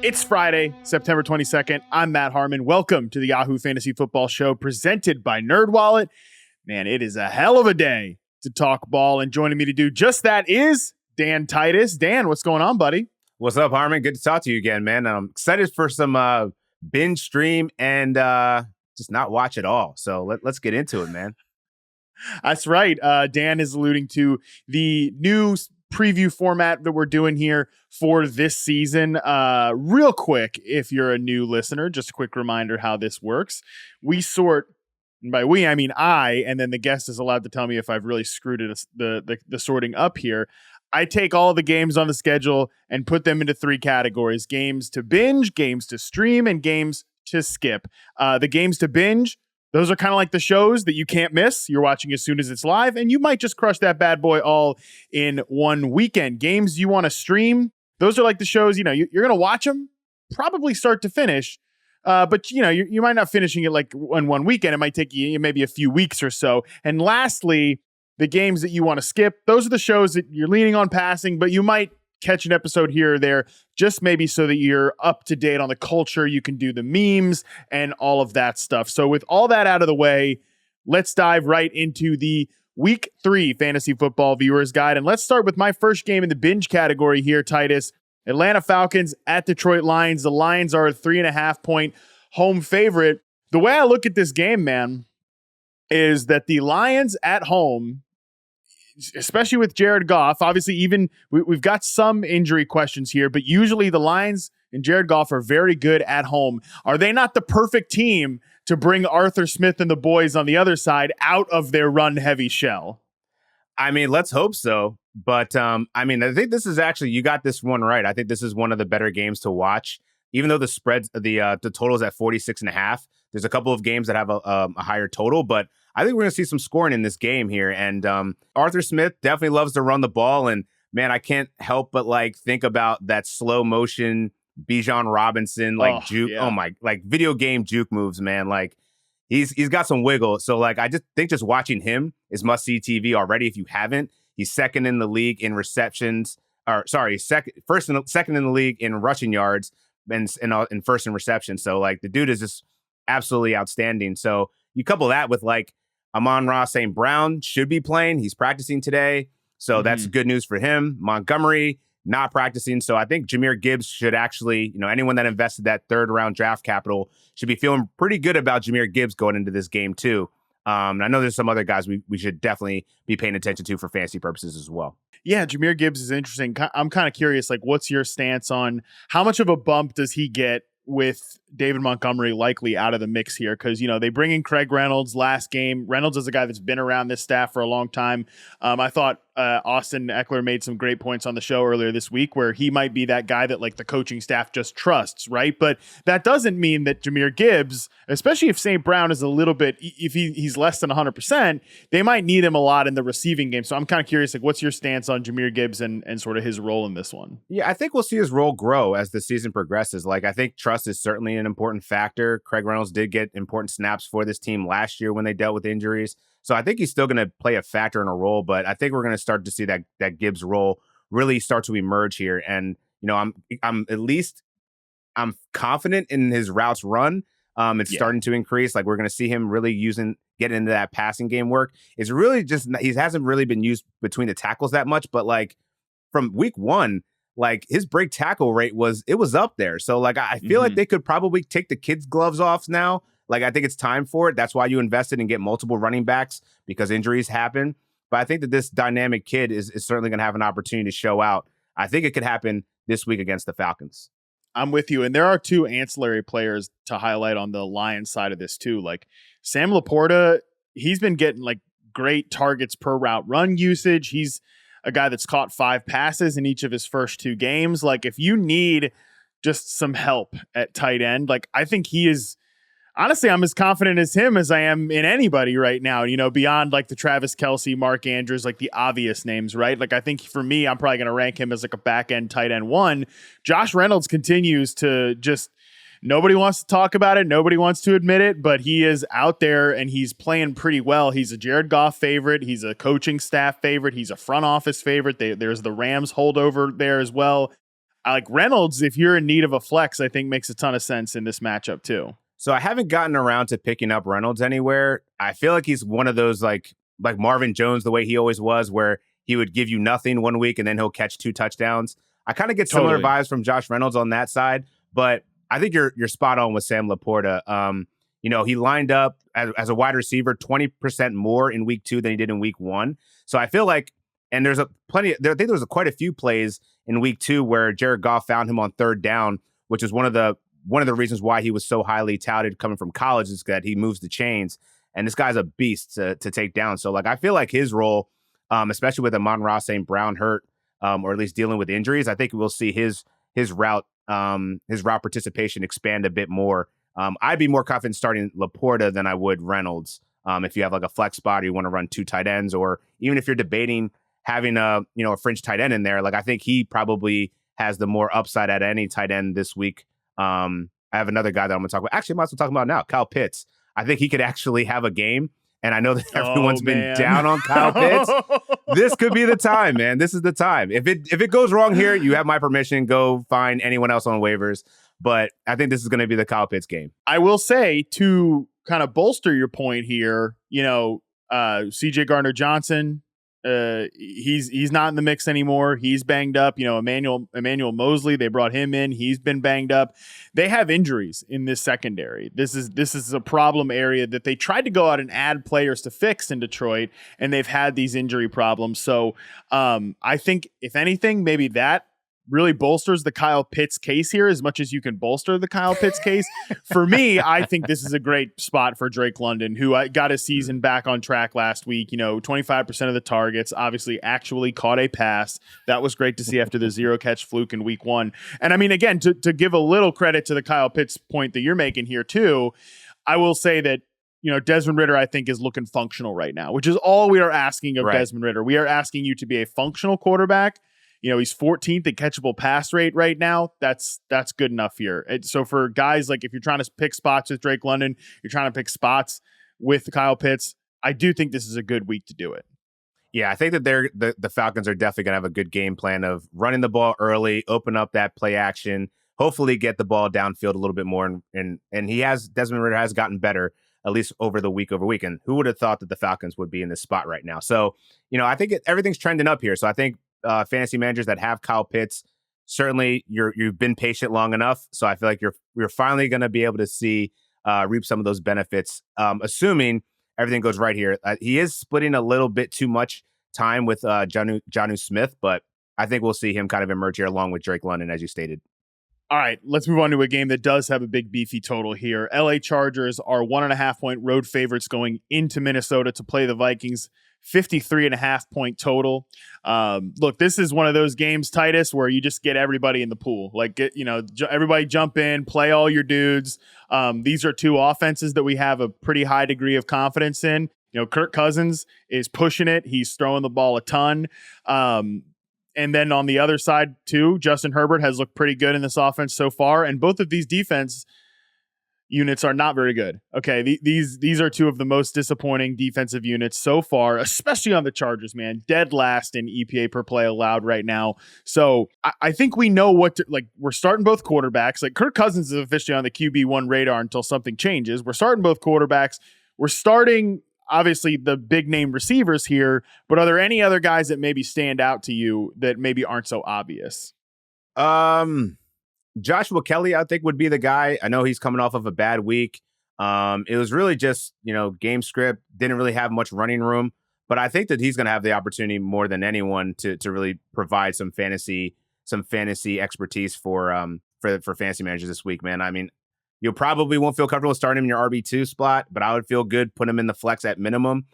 It's Friday, September 22nd. I'm Matt Harmon. Welcome to the Yahoo Fantasy Football Show presented by NerdWallet. Man, it is a hell of a day to talk ball, and joining me to do just that is Dan Titus. Dan, what's going on, buddy? What's up, Harmon? Good to talk to you again, man. I'm excited for some binge stream and just not watch it all. So let's get into it, man. That's right. Dan is alluding to the new preview format that we're doing here for this season. Real quick, if you're a new listener, just a quick reminder how this works. We sort, and by we, I mean I, and then the guest is allowed to tell me if I've really screwed it, the sorting up here. I take all of the games on the schedule and put them into three categories: games to binge, games to stream, and games to skip. The games to binge, those are kind of like the shows that you can't miss. You're watching as soon as it's live, and you might just crush that bad boy all in one weekend. Games you want to stream, those are like the shows, you're going to watch them probably start to finish, but you might not finishing it like in one weekend. It might take you maybe a few weeks or so. And lastly, the games that you want to skip, those are the shows that you're leaning on passing, but you might catch an episode here or there, just maybe so that you're up to date on the culture. You can do the memes and all of that stuff. So with all that out of the way, let's dive right into the Week 3 Fantasy Football Viewers Guide. And let's start with my first game in the binge category here, Titus. Atlanta Falcons at Detroit Lions. The Lions are a 3.5-point home favorite. The way I look at this game, man, is that the Lions at home, especially with Jared Goff, obviously even we've got some injury questions here, but usually the Lions and Jared Goff are very good at home. Are they not the perfect team to bring Arthur Smith and the boys on the other side out of their run-heavy shell? I mean, let's hope so. But I think this is actually, you got this one right. I think this is one of the better games to watch. Even though the spreads, the total's at 46.5, there's a couple of games that have a higher total, but I think we're going to see some scoring in this game here. And Arthur Smith definitely loves to run the ball. And man, I can't help but think about that slow motion Bijan Robinson, juke. Yeah. Oh my, video game juke moves, man. He's got some wiggle. So I just think just watching him is must see TV already. If you haven't, he's second in the league in receptions, second in the league in rushing yards and first in receptions. So the dude is just absolutely outstanding. So you couple that with Amon-Ra St. Brown should be playing. He's practicing today. So that's good news for him. Montgomery not practicing. So I think Jahmyr Gibbs should actually, anyone that invested that third round draft capital should be feeling pretty good about Jahmyr Gibbs going into this game too. I know there's some other guys we should definitely be paying attention to for fantasy purposes as well. Yeah, Jahmyr Gibbs is interesting. I'm kind of curious, what's your stance on how much of a bump does he get with David Montgomery likely out of the mix here? Because, they bring in Craig Reynolds last game. Reynolds is a guy that's been around this staff for a long time. I thought Austin Eckler made some great points on the show earlier this week where he might be that guy that the coaching staff just trusts, right? But that doesn't mean that Jahmyr Gibbs, especially if St. Brown is a little bit, if he's less than 100%, they might need him a lot in the receiving game. So I'm kind of curious, what's your stance on Jahmyr Gibbs and sort of his role in this one? Yeah, I think we'll see his role grow as the season progresses. I think trust is certainly an important factor. Craig Reynolds did get important snaps for this team last year when they dealt with injuries. So I think he's still going to play a factor in a role, but I think we're going to start to see that Gibbs role really start to emerge here. And, I'm confident in his routes run. It's starting to increase. We're going to see him really getting into that passing game work. It's really just, he hasn't really been used between the tackles that much, but from week 1, his break tackle rate was up there. So I feel like they could probably take the kids' gloves off now. I think it's time for it. That's why you invested and get multiple running backs, because injuries happen. But I think that this dynamic kid is certainly going to have an opportunity to show out. I think it could happen this week against the Falcons. I'm with you. And there are two ancillary players to highlight on the Lions side of this too. Sam Laporta, he's been getting great targets per route run usage. He's a guy that's caught 5 passes in each of his first 2 games. If you need just some help at tight end, I think he is, honestly, I'm as confident as him as I am in anybody right now, beyond the Travis Kelce, Mark Andrews, the obvious names, right? I think for me, I'm probably going to rank him as a back end tight end 1. Josh Reynolds continues to just, nobody wants to talk about it. Nobody wants to admit it, but he is out there and he's playing pretty well. He's a Jared Goff favorite. He's a coaching staff favorite. He's a front office favorite. There's the Rams holdover there as well. I like Reynolds, if you're in need of a flex, I think makes a ton of sense in this matchup too. So I haven't gotten around to picking up Reynolds anywhere. I feel like he's one of those like Marvin Jones, the way he always was, where he would give you nothing one week and then he'll catch 2 touchdowns. I kind of get similar vibes from Josh Reynolds on that side, but I think you're spot on with Sam Laporta. He lined up as a wide receiver 20% more in week 2 than he did in week 1. So I feel like, and there's I think there was quite a few plays in week 2 where Jared Goff found him on 3rd down, which is one of the reasons why he was so highly touted coming from college, is that he moves the chains. And this guy's a beast to take down. So I feel like his role, especially with Amon-Ra St. Brown hurt, or at least dealing with injuries, I think we'll see his route participation expand a bit more. I'd be more confident starting Laporta than I would Reynolds. If you have a flex spot or you want to run 2 tight ends, or even if you're debating having a fringe tight end in there, I think he probably has the more upside at any tight end this week. I have another guy that I'm going to talk about. Actually, I might as well talk about now, Kyle Pitts. I think he could actually have a game. And I know that everyone's been down on Kyle Pitts. This could be the time, man. This is the time. If it goes wrong here, you have my permission. Go find anyone else on waivers. But I think this is going to be the Kyle Pitts game. I will say, to kind of bolster your point here, CJ Gardner-Johnson, he's not in the mix anymore. He's banged up. Emmanuel Mosley, they brought him in. He's been banged up. They have injuries in this secondary. This is a problem area that they tried to go out and add players to fix in Detroit, and they've had these injury problems. So I think, if anything, maybe that really bolsters the Kyle Pitts case here as much as you can bolster the Kyle Pitts case. For me, I think this is a great spot for Drake London, who got his season back on track last week. 25% of the targets, obviously actually caught a pass. That was great to see after the 0-catch fluke in week 1. And I mean, again, to give a little credit to the Kyle Pitts point that you're making here too, I will say that Desmond Ridder, I think, is looking functional right now, which is all we are asking of Desmond Ridder. We are asking you to be a functional quarterback. He's 14th in catchable pass rate right now. That's good enough here. So for guys, if you're trying to pick spots with Drake London, you're trying to pick spots with Kyle Pitts, I do think this is a good week to do it. Yeah, I think that the Falcons are definitely going to have a good game plan of running the ball early, open up that play action, hopefully get the ball downfield a little bit more. And Desmond Ridder has gotten better, at least over the week over week. And who would have thought that the Falcons would be in this spot right now? So, I think everything's trending up here. So I think fantasy managers that have Kyle Pitts, certainly you've been patient long enough. So I feel like you're finally going to be able to see reap some of those benefits, assuming everything goes right here. He is splitting a little bit too much time with Jonnu Smith, but I think we'll see him kind of emerge here along with Drake London, as you stated. All right, let's move on to a game that does have a big beefy total here. LA Chargers are 1.5-point road favorites going into Minnesota to play the Vikings. 53.5-point total. Look, this is one of those games, Titus, where you just get everybody in the pool. Everybody jump in, play all your dudes. These are 2 offenses that we have a pretty high degree of confidence in. Kirk Cousins is pushing it. He's throwing the ball a ton. And then on the other side, too, Justin Herbert has looked pretty good in this offense so far. And both of these defense units are not very good. Okay, these are 2 of the most disappointing defensive units so far, especially on the Chargers, man. Dead last in EPA per play allowed right now. So I think we know what to, we're starting both quarterbacks. Kirk Cousins is officially on the QB1 radar until something changes. We're starting both quarterbacks. We're starting, obviously, the big name receivers here, but are there any other guys that maybe stand out to you that maybe aren't so obvious? Joshua Kelly, I think, would be the guy. I know he's coming off of a bad week. It was really just, game script, didn't really have much running room, but I think that he's going to have the opportunity more than anyone to really provide some fantasy expertise for fantasy managers this week, man. I mean, you probably won't feel comfortable starting him in your RB2 spot, but I would feel good putting him in the flex at minimum.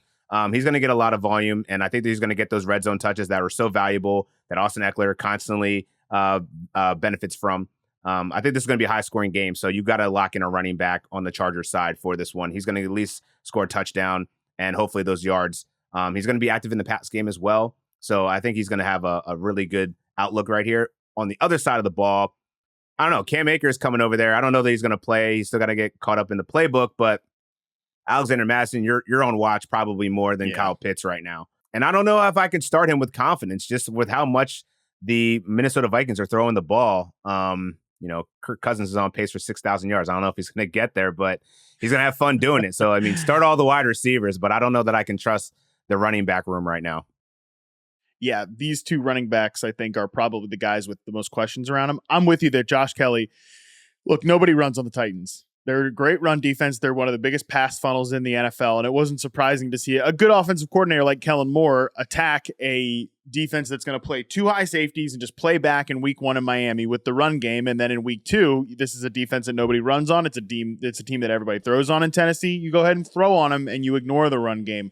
He's going to get a lot of volume, and I think that he's going to get those red zone touches that are so valuable that Austin Eckler constantly benefits from. I think this is going to be a high-scoring game, so you've got to lock in a running back on the Chargers side for this one. He's going to at least score a touchdown and hopefully those yards. He's going to be active in the pass game as well, so I think he's going to have a really good outlook right here. On the other side of the ball, I don't know, Cam Akers coming over there. I don't know that he's going to play. He's still got to get caught up in the playbook, but Alexander Madison, you're on watch probably more than Kyle Pitts right now. And I don't know if I can start him with confidence, just with how much the Minnesota Vikings are throwing the ball. Kirk Cousins is on pace for 6,000 yards. I don't know if he's going to get there, but he's going to have fun doing it. So, I mean, start all the wide receivers, but I don't know that I can trust the running back room right now. Yeah, these two running backs, I think, are probably the guys with the most questions around them. I'm with you there, Josh Kelly. Look, nobody runs on the Titans. They're a great run defense. They're one of the biggest pass funnels in the NFL, and it wasn't surprising to see a good offensive coordinator like Kellen Moore attack a defense that's going to play two high safeties and just play back in week 1 in Miami with the run game, and then in week 2, this is a defense that nobody runs on. It's a team that everybody throws on in Tennessee. You go ahead and throw on them, and you ignore the run game.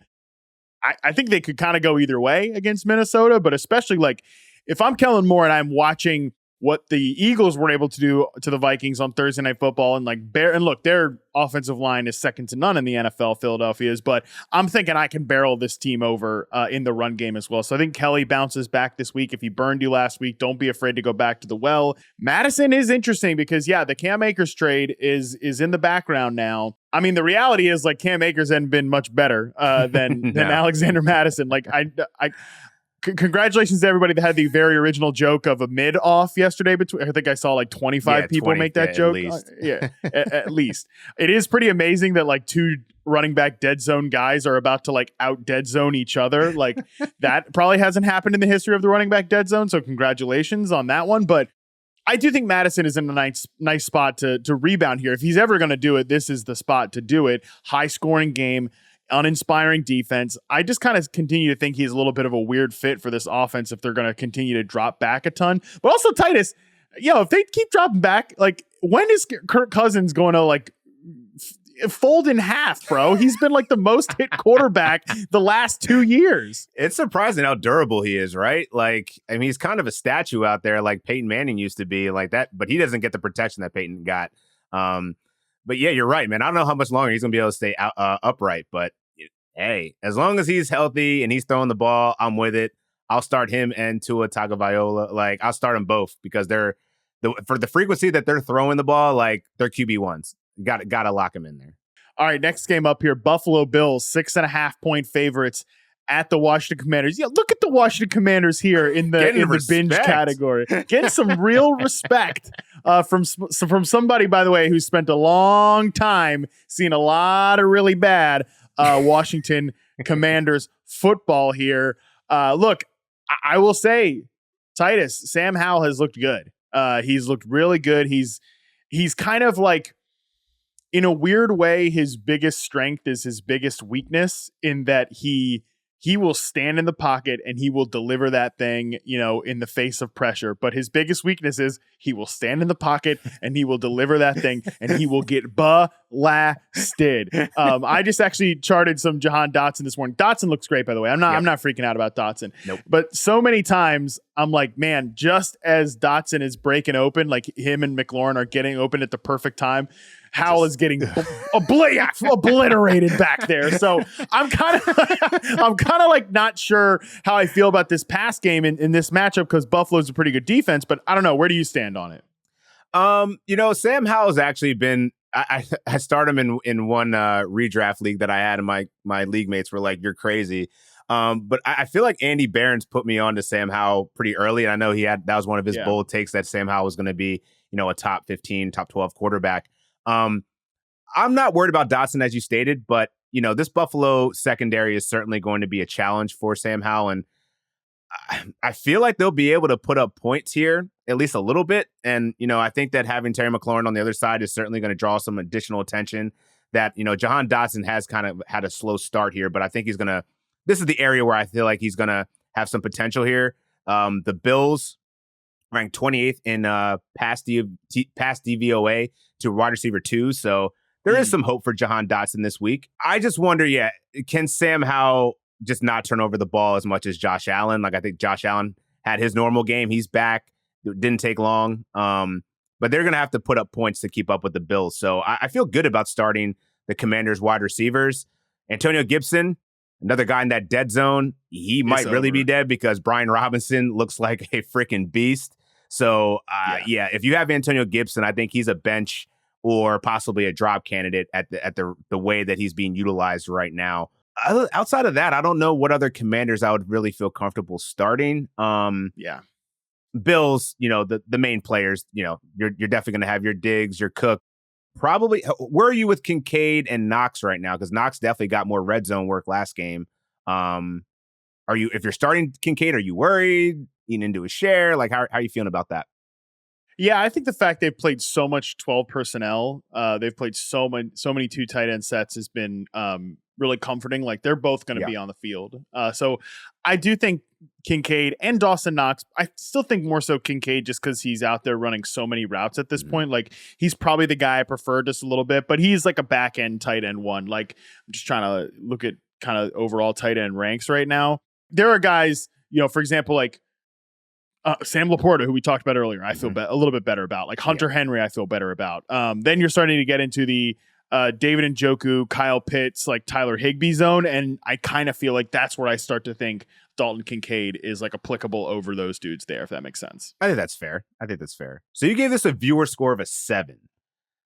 I think they could kind of go either way against Minnesota, but especially like if I'm Kellen Moore and I'm watching what the Eagles were able to do to the Vikings on Thursday Night Football and look, their offensive line is second to none in the NFL, Philadelphia's, but I'm thinking I can barrel this team over in the run game as well. So I think Kelly bounces back this week. If he burned you last week, don't be afraid to go back to the well. Madison is interesting because the Cam Akers trade is in the background now. I mean, the reality is like Cam Akers hadn't been much better than Alexander Madison. Like congratulations to everybody that had the very original joke of a mid off yesterday. I think I saw like 25 people make that joke. At least. It is pretty amazing that like two running back dead zone guys are about to like out dead zone each other. Like that probably hasn't happened in the history of the running back dead zone. So congratulations on that one. But I do think Madison is in a nice spot to rebound here. If he's ever going to do it, this is the spot to do it. High scoring game. Uninspiring defense. I just kind of continue to think he's a little bit of a weird fit for this offense if they're going to continue to drop back a ton. But also Titus, if they keep dropping back, like when is Kirk Cousins going to like fold in half, bro? He's been like the most hit quarterback the last 2 years. It's surprising how durable he is, right? Like, I mean, he's kind of a statue out there like Peyton Manning used to be like that, but he doesn't get the protection that Peyton got. But yeah, you're right, man. I don't know how much longer he's going to be able to stay upright, but hey, as long as he's healthy and he's throwing the ball, I'm with it. I'll start him and Tua Tagovailoa. Like, I'll start them both because they're for the frequency that they're throwing the ball, like they're QB1s. Got to lock them in there. All right, next game up here, Buffalo Bills, 6.5-point favorites at the Washington Commanders. Yeah, look at the Washington Commanders here in the binge category. Getting some real respect from somebody, by the way, who spent a long time seeing a lot of really bad Washington Commanders football here. Look, I will say, Titus, Sam Howell has looked good. He's looked really good. He's kind of like, in a weird way, his biggest strength is his biggest weakness in that he will stand in the pocket and he will deliver that thing, in the face of pressure. But his biggest weakness is he will stand in the pocket and he will deliver that thing and he will get blasted. I just actually charted some Jahan Dotson this morning. Dotson looks great, by the way. I'm not freaking out about Dotson. Nope. But so many times I'm like, man, just as Dotson is breaking open, like him and McLaurin are getting open at the perfect time, Howell is getting obliterated back there. So I'm kind of like not sure how I feel about this pass game in this matchup because Buffalo's a pretty good defense, but I don't know. Where do you stand on it? Sam Howell's actually been. I started him in one redraft league that I had, and my league mates were like, "You're crazy." But I feel like Andy Barron's put me on to Sam Howell pretty early, and I know that was one of his bold takes that Sam Howell was going to be, a top 15, top 12 quarterback. I'm not worried about Dotson, as you stated, but this Buffalo secondary is certainly going to be a challenge for Sam Howell, and I feel like they'll be able to put up points here, at least a little bit. And I think that having Terry McLaurin on the other side is certainly going to draw some additional attention. That Jahan Dotson has kind of had a slow start here, but I think this is the area where I feel like he's gonna have some potential here. The Bills ranked 28th in pass DVOA to wide receiver 2. So there is some hope for Jahan Dotson this week. I just wonder, can Sam Howell just not turn over the ball as much as Josh Allen? Like, I think Josh Allen had his normal game. He's back. It didn't take long. But they're going to have to put up points to keep up with the Bills. So I feel good about starting the Commanders wide receivers. Antonio Gibson, another guy in that dead zone. He might really be dead because Brian Robinson looks like a freaking beast. So, if you have Antonio Gibson, I think he's a bench or possibly a drop candidate at the way that he's being utilized right now. Outside of that, I don't know what other Commanders I would really feel comfortable starting. Bills, the main players, you're definitely going to have your Diggs, your Cook. Probably, where are you with Kincaid and Knox right now? Because Knox definitely got more red zone work last game. If you're starting Kincaid, are you worried? Eating into a share? Like, how are you feeling about that? Yeah, I think the fact they've played so much 12 personnel, they've played so many two tight end sets has been really comforting. Like they're both going to be on the field. So I do think Kincaid and Dawson Knox, I still think more so Kincaid just because he's out there running so many routes at this point. Like he's probably the guy I prefer just a little bit, but he's like a back end tight end one. Like I'm just trying to look at kind of overall tight end ranks right now. There are guys, for example, like Sam Laporta, who we talked about earlier, I feel a little bit better about. Like Hunter Henry, I feel better about. Then you're starting to get into the David Njoku, Kyle Pitts, like Tyler Higbee zone, and I kind of feel like that's where I start to think Dalton Kincaid is like applicable over those dudes there, if that makes sense. I think that's fair. So you gave this a viewer score of a 7.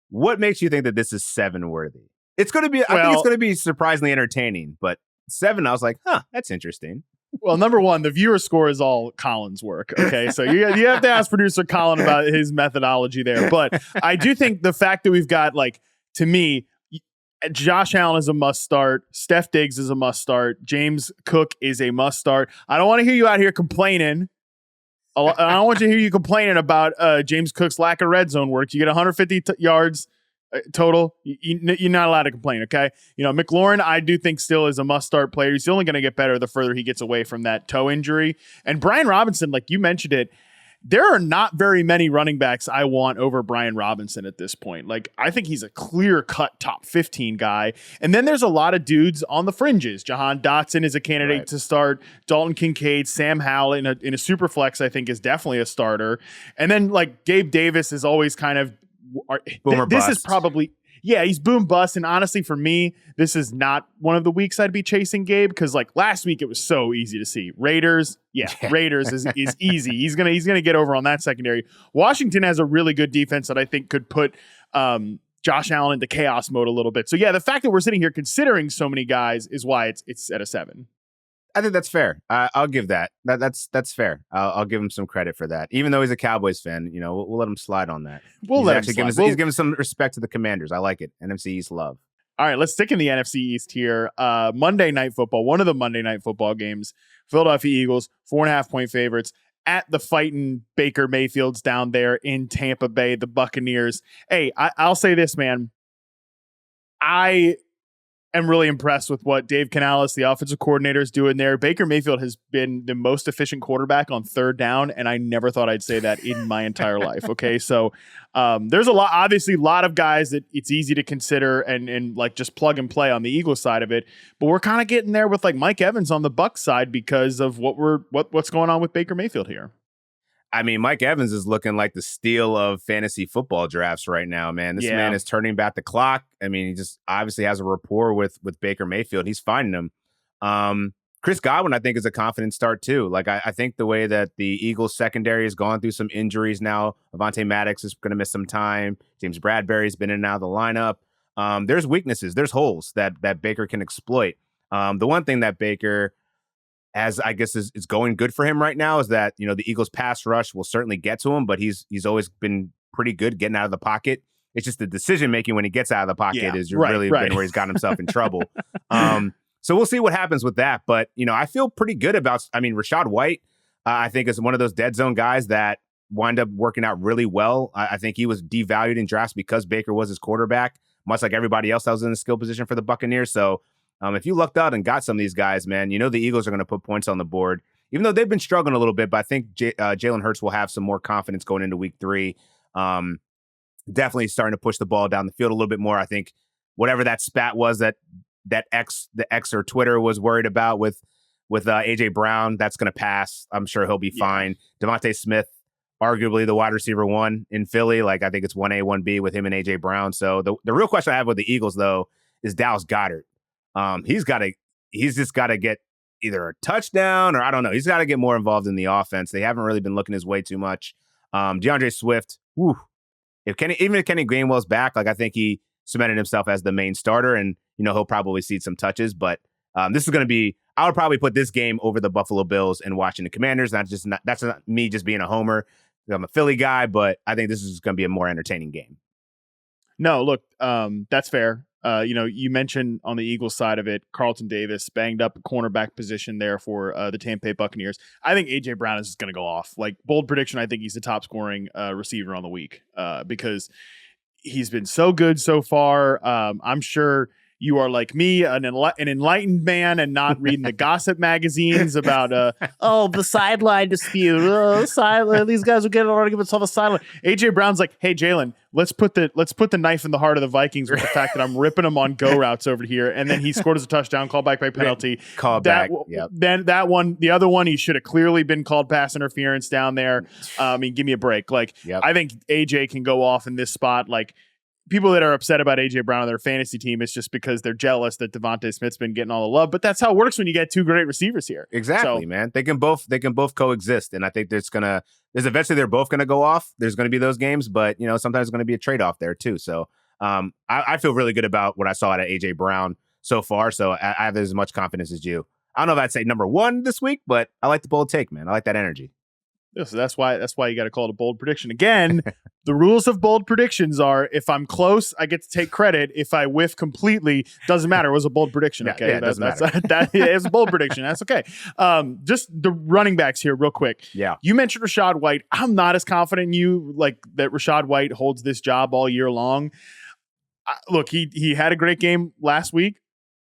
What makes you think that this is 7 worthy? It's going to be. I think it's going to be surprisingly entertaining, but 7, I was like, that's interesting. Well, number one, the viewer score is all Colin's work. Okay, so you have to ask producer Colin about his methodology there. But I do think the fact that we've got, like, to me, Josh Allen is a must start. Steph Diggs is a must start. James Cook is a must start. I don't want to hear you out here complaining. I don't want to hear you complaining about James Cook's lack of red zone work. You get 150 yards total. You're not allowed to complain, okay? McLaurin, I do think still is a must-start player. He's only going to get better the further he gets away from that toe injury. And Brian Robinson, like you mentioned it, there are not very many running backs I want over Brian Robinson at this point. Like, I think he's a clear-cut top 15 guy. And then there's a lot of dudes on the fringes. Jahan Dotson is a candidate to start. Dalton Kincaid, Sam Howell in a super flex, I think, is definitely a starter. And then, like, Gabe Davis is always kind of this is probably he's boom bust, and honestly for me this is not one of the weeks I'd be chasing Gabe, because like last week it was so easy to see. Raiders is easy. He's gonna get over on that secondary. Washington has a really good defense that I think could put Josh Allen into chaos mode a little bit. So the fact that we're sitting here considering so many guys is why it's at a 7. I think that's fair. I'll give that. That's fair. I'll give him some credit for that. Even though he's a Cowboys fan, we'll let him slide on that. He's giving some respect to the Commanders. I like it. NFC East love. All right, let's stick in the NFC East here. Monday Night Football, one of the Monday Night Football games. Philadelphia Eagles, 4.5-point favorites at the fighting Baker Mayfields down there in Tampa Bay, the Buccaneers. Hey, I'll say this, man. I am really impressed with what Dave Canales, the offensive coordinator, is doing there. Baker Mayfield has been the most efficient quarterback on third down, and I never thought I'd say that in my entire life. Okay, so there's a lot of guys that it's easy to consider and like just plug and play on the Eagles side of it, but we're kind of getting there with like Mike Evans on the Bucs side because of what's going on with Baker Mayfield here. I mean, Mike Evans is looking like the steal of fantasy football drafts right now, man. This man is turning back the clock. I mean, he just obviously has a rapport with Baker Mayfield. He's finding him. Chris Godwin, I think, is a confident start, too. Like, I think the way that the Eagles secondary has gone through some injuries now, Avonte Maddox is going to miss some time. James Bradbury's been in and out of the lineup. There's weaknesses. There's holes that Baker can exploit. The one thing that Baker, as I guess is going good for him right now, is that, the Eagles pass rush will certainly get to him, but he's always been pretty good getting out of the pocket. It's just the decision making when he gets out of the pocket is really been where he's gotten himself in trouble. So we'll see what happens with that. But, I feel pretty good about, Rachaad White, I think is one of those dead zone guys that wind up working out really well. I think he was devalued in drafts because Baker was his quarterback, much like everybody else that was in the skill position for the Buccaneers. So if you lucked out and got some of these guys, man, the Eagles are going to put points on the board, even though they've been struggling a little bit. But I think Jalen Hurts will have some more confidence going into week 3. Definitely starting to push the ball down the field a little bit more. I think whatever that spat was that the X or Twitter was worried about with AJ Brown, that's going to pass. I'm sure he'll be fine. Devontae Smith, arguably the wide receiver 1 in Philly. Like, I think it's 1A, 1B with him and AJ Brown. So the real question I have with the Eagles, though, is Dallas Goedert. He's just got to get either a touchdown or I don't know. He's got to get more involved in the offense. They haven't really been looking his way too much. DeAndre Swift, if Kenny Gainwell's back, like I think he cemented himself as the main starter, and he'll probably see some touches. But this is going to be, I would probably put this game over the Buffalo Bills and Washington Commanders. That's not me just being a homer. I'm a Philly guy, but I think this is going to be a more entertaining game. No, look, that's fair. You mentioned on the Eagles side of it, Carlton Davis banged up cornerback position there for the Tampa Bay Buccaneers. I think AJ Brown is going to go off. Like, bold prediction, I think he's the top scoring receiver on the week because he's been so good so far. I'm sure you are like me, an enlightened man, and not reading the gossip magazines about the sideline dispute. These guys are getting arguments on the sideline. AJ Brown's like, hey Jalen, let's put the knife in the heart of the Vikings with the fact that I'm ripping them on go routes over here, and then he scored as a touchdown, called back by penalty. Yep. Then the other one, he should have clearly been called pass interference down there. Give me a break. Like, yep. I think AJ can go off in this spot. Like, people that are upset about AJ Brown on their fantasy team, it's just because they're jealous that Devontae Smith's been getting all the love. But that's how it works when you get two great receivers here. Exactly, man. They can both coexist, and I think there's eventually they're both gonna go off. There's gonna be those games, but sometimes there's gonna be a trade off there too. So I feel really good about what I saw out of AJ Brown so far. So I have as much confidence as you. I don't know if I'd say number one this week, but I like the bold take, man. I like that energy. So that's why you got to call it a bold prediction. Again, the rules of bold predictions are: if I'm close, I get to take credit. If I whiff completely, doesn't matter. It was a bold prediction. Okay, yeah, doesn't matter. It's a bold prediction. That's okay. Just the running backs here, real quick. Yeah, you mentioned Rachaad White. I'm not as confident in you like that. Rachaad White holds this job all year long. Look, he had a great game last week,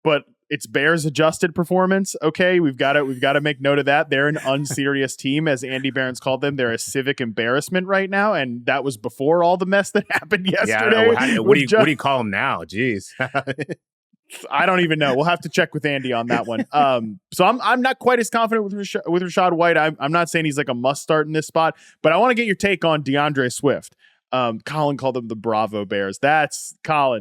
but it's Bears adjusted performance. Okay, we've got to make note of that. They're an unserious team, as Andy Behrens called them. They're a civic embarrassment right now, and that was before all the mess that happened yesterday. Yeah, what do you call them now? Jeez. I don't even know. We'll have to check with Andy on that one. So I'm not quite as confident with Rachaad White. I'm not saying he's like a must start in this spot, but I want to get your take on DeAndre Swift. Colin called them the Bravo Bears. That's well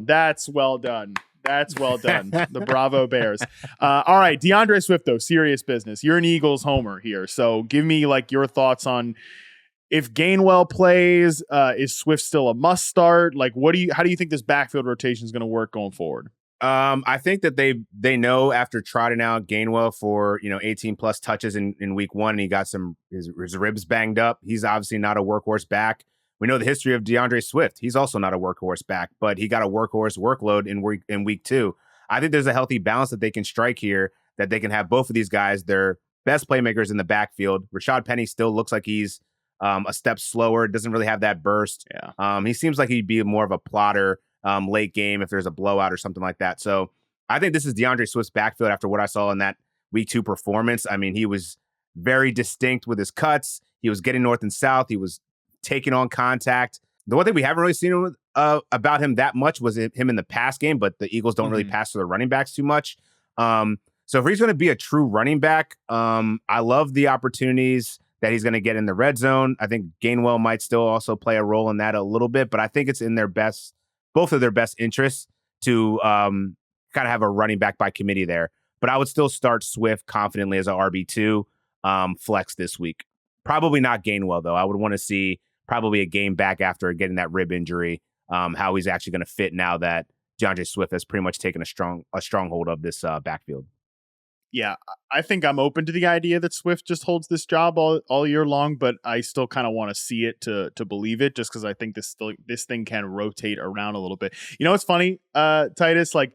done. That's well done. The Bravo Bears. All right, DeAndre Swift, though, serious business. You're an Eagles homer here. So give me like your thoughts on if Gainwell plays, is Swift still a must start? Like, how do you think this backfield rotation is going to work going forward? I think that they know after trotting out Gainwell for 18 plus touches in week one, and he got his ribs banged up. He's obviously not a workhorse back. We know the history of DeAndre Swift. He's also not a workhorse back, but he got a workhorse workload in week two. I think there's a healthy balance that they can strike here, that they can have both of these guys, their best playmakers in the backfield. Rashad Penny still looks like he's a step slower, doesn't really have that burst. Yeah. He seems like he'd be more of a plotter late game if there's a blowout or something like that. So I think this is DeAndre Swift's backfield after what I saw in that week two performance. I mean, he was very distinct with his cuts. He was getting north and south. He was taking on contact. The one thing we haven't really seen about him that much was him in the pass game, but the Eagles don't really pass to their running backs too much. So if he's going to be a true running back, I love the opportunities that he's going to get in the red zone. I think Gainwell might still also play a role in that a little bit, but I think it's in both of their best interests to kind of have a running back by committee there. But I would still start Swift confidently as an RB2 flex this week. Probably not Gainwell, though. I would want to see probably a game back after getting that rib injury, how he's actually going to fit now that DeAndre Swift has pretty much taken a stronghold of this backfield. Yeah, I think I'm open to the idea that Swift just holds this job all year long, but I still kind of want to see it to believe it, just because I think this thing can rotate around a little bit. You know what's funny, Titus? Like,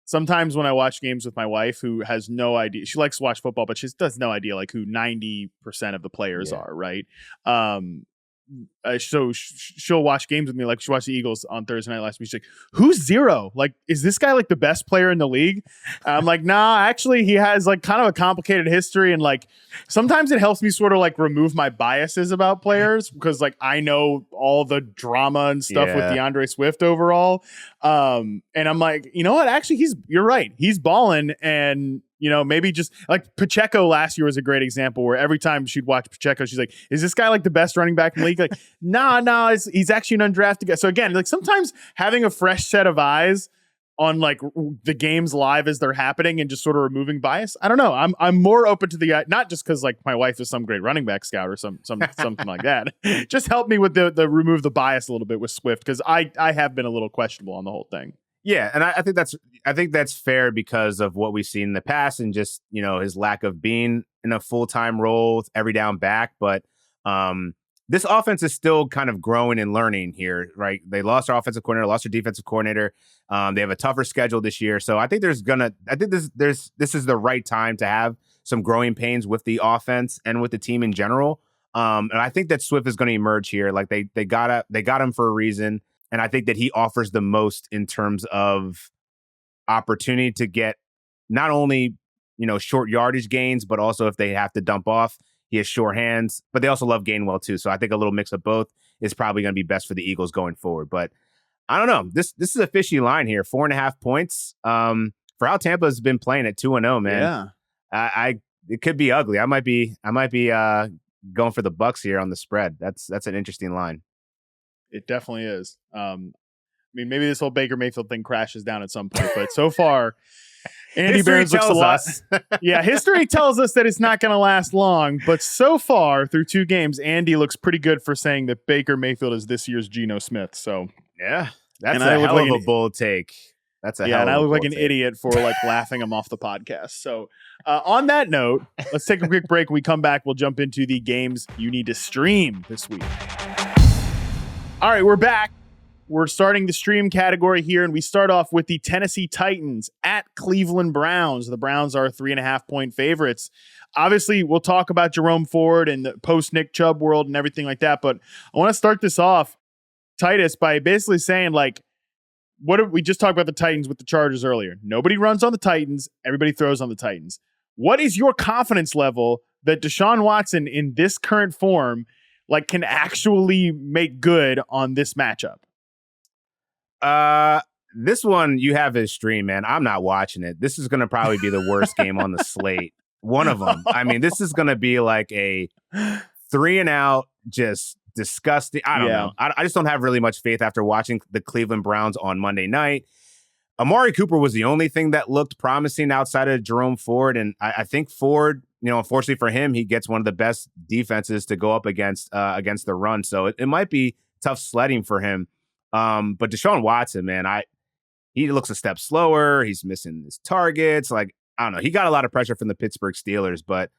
sometimes when I watch games with my wife, who has no idea, she likes to watch football, but she has no idea like who 90% of the players are, right? So she'll watch games with me. Like, she watched the Eagles on Thursday night last week. She's like, who's Zero? Like, is this guy like the best player in the league? I'm like, nah, actually he has like kind of a complicated history. And like, sometimes it helps me sort of like remove my biases about players, because like I know all the drama and stuff with DeAndre Swift overall. And I'm like, you know what? Actually, you're right. He's balling. And maybe just like Pacheco last year was a great example, where every time she'd watch Pacheco, she's like, is this guy like the best running back in the league? Like, nah, he's actually an undrafted guy. So again, like sometimes having a fresh set of eyes on like the games live as they're happening and just sort of removing bias. I don't know. I'm more open to the, not just because like my wife is some great running back scout or something like that. Just help me with the remove the bias a little bit with Swift, because I have been a little questionable on the whole thing. Yeah, and I think that's fair because of what we've seen in the past and just his lack of being in a full-time role every down back. But this offense is still kind of growing and learning here, right? They lost their offensive coordinator, lost their defensive coordinator. They have a tougher schedule this year, so I think this is the right time to have some growing pains with the offense and with the team in general. And I think that Swift is going to emerge here. Like they got him for a reason. And I think that he offers the most in terms of opportunity to get not only, short yardage gains, but also if they have to dump off, he has sure hands, but they also love Gainwell too. So I think a little mix of both is probably going to be best for the Eagles going forward. But I don't know. This is a fishy line here. 4.5 points. For how Tampa has been playing at 2-0, man. Yeah. It could be ugly. I might be going for the Bucks here on the spread. That's an interesting line. It definitely is. Maybe this whole Baker Mayfield thing crashes down at some point, but so far, Andy Barnes looks a lot. Yeah, history tells us that it's not going to last long, but so far through 2 games, Andy looks pretty good for saying that Baker Mayfield is this year's Geno Smith. So yeah, that's a hell of a bold take. That's a hell of a bold take. And I look like an idiot for laughing him off the podcast. So on that note, let's take a quick break. When we come back, we'll jump into the games you need to stream this week. All right, we're back. We're starting the stream category here, and we start off with the Tennessee Titans at Cleveland Browns. The Browns are 3.5-point favorites. Obviously, we'll talk about Jerome Ford and the post-Nick Chubb world and everything like that, but I want to start this off, Titus, by basically saying, we just talked about the Titans with the Chargers earlier. Nobody runs on the Titans. Everybody throws on the Titans. What is your confidence level that Deshaun Watson in this current form can actually make good on this matchup? This one you have his stream, man. I'm not watching it. This is going to probably be the worst game on the slate. One of them. This is going to be like a 3-and-out, just disgusting. I don't know. I just don't have really much faith after watching the Cleveland Browns on Monday night. Amari Cooper was the only thing that looked promising outside of Jerome Ford. And I think Ford, unfortunately for him, he gets one of the best defenses to go up against the run. So it might be tough sledding for him. But Deshaun Watson, man, he looks a step slower. He's missing his targets. I don't know. He got a lot of pressure from the Pittsburgh Steelers, but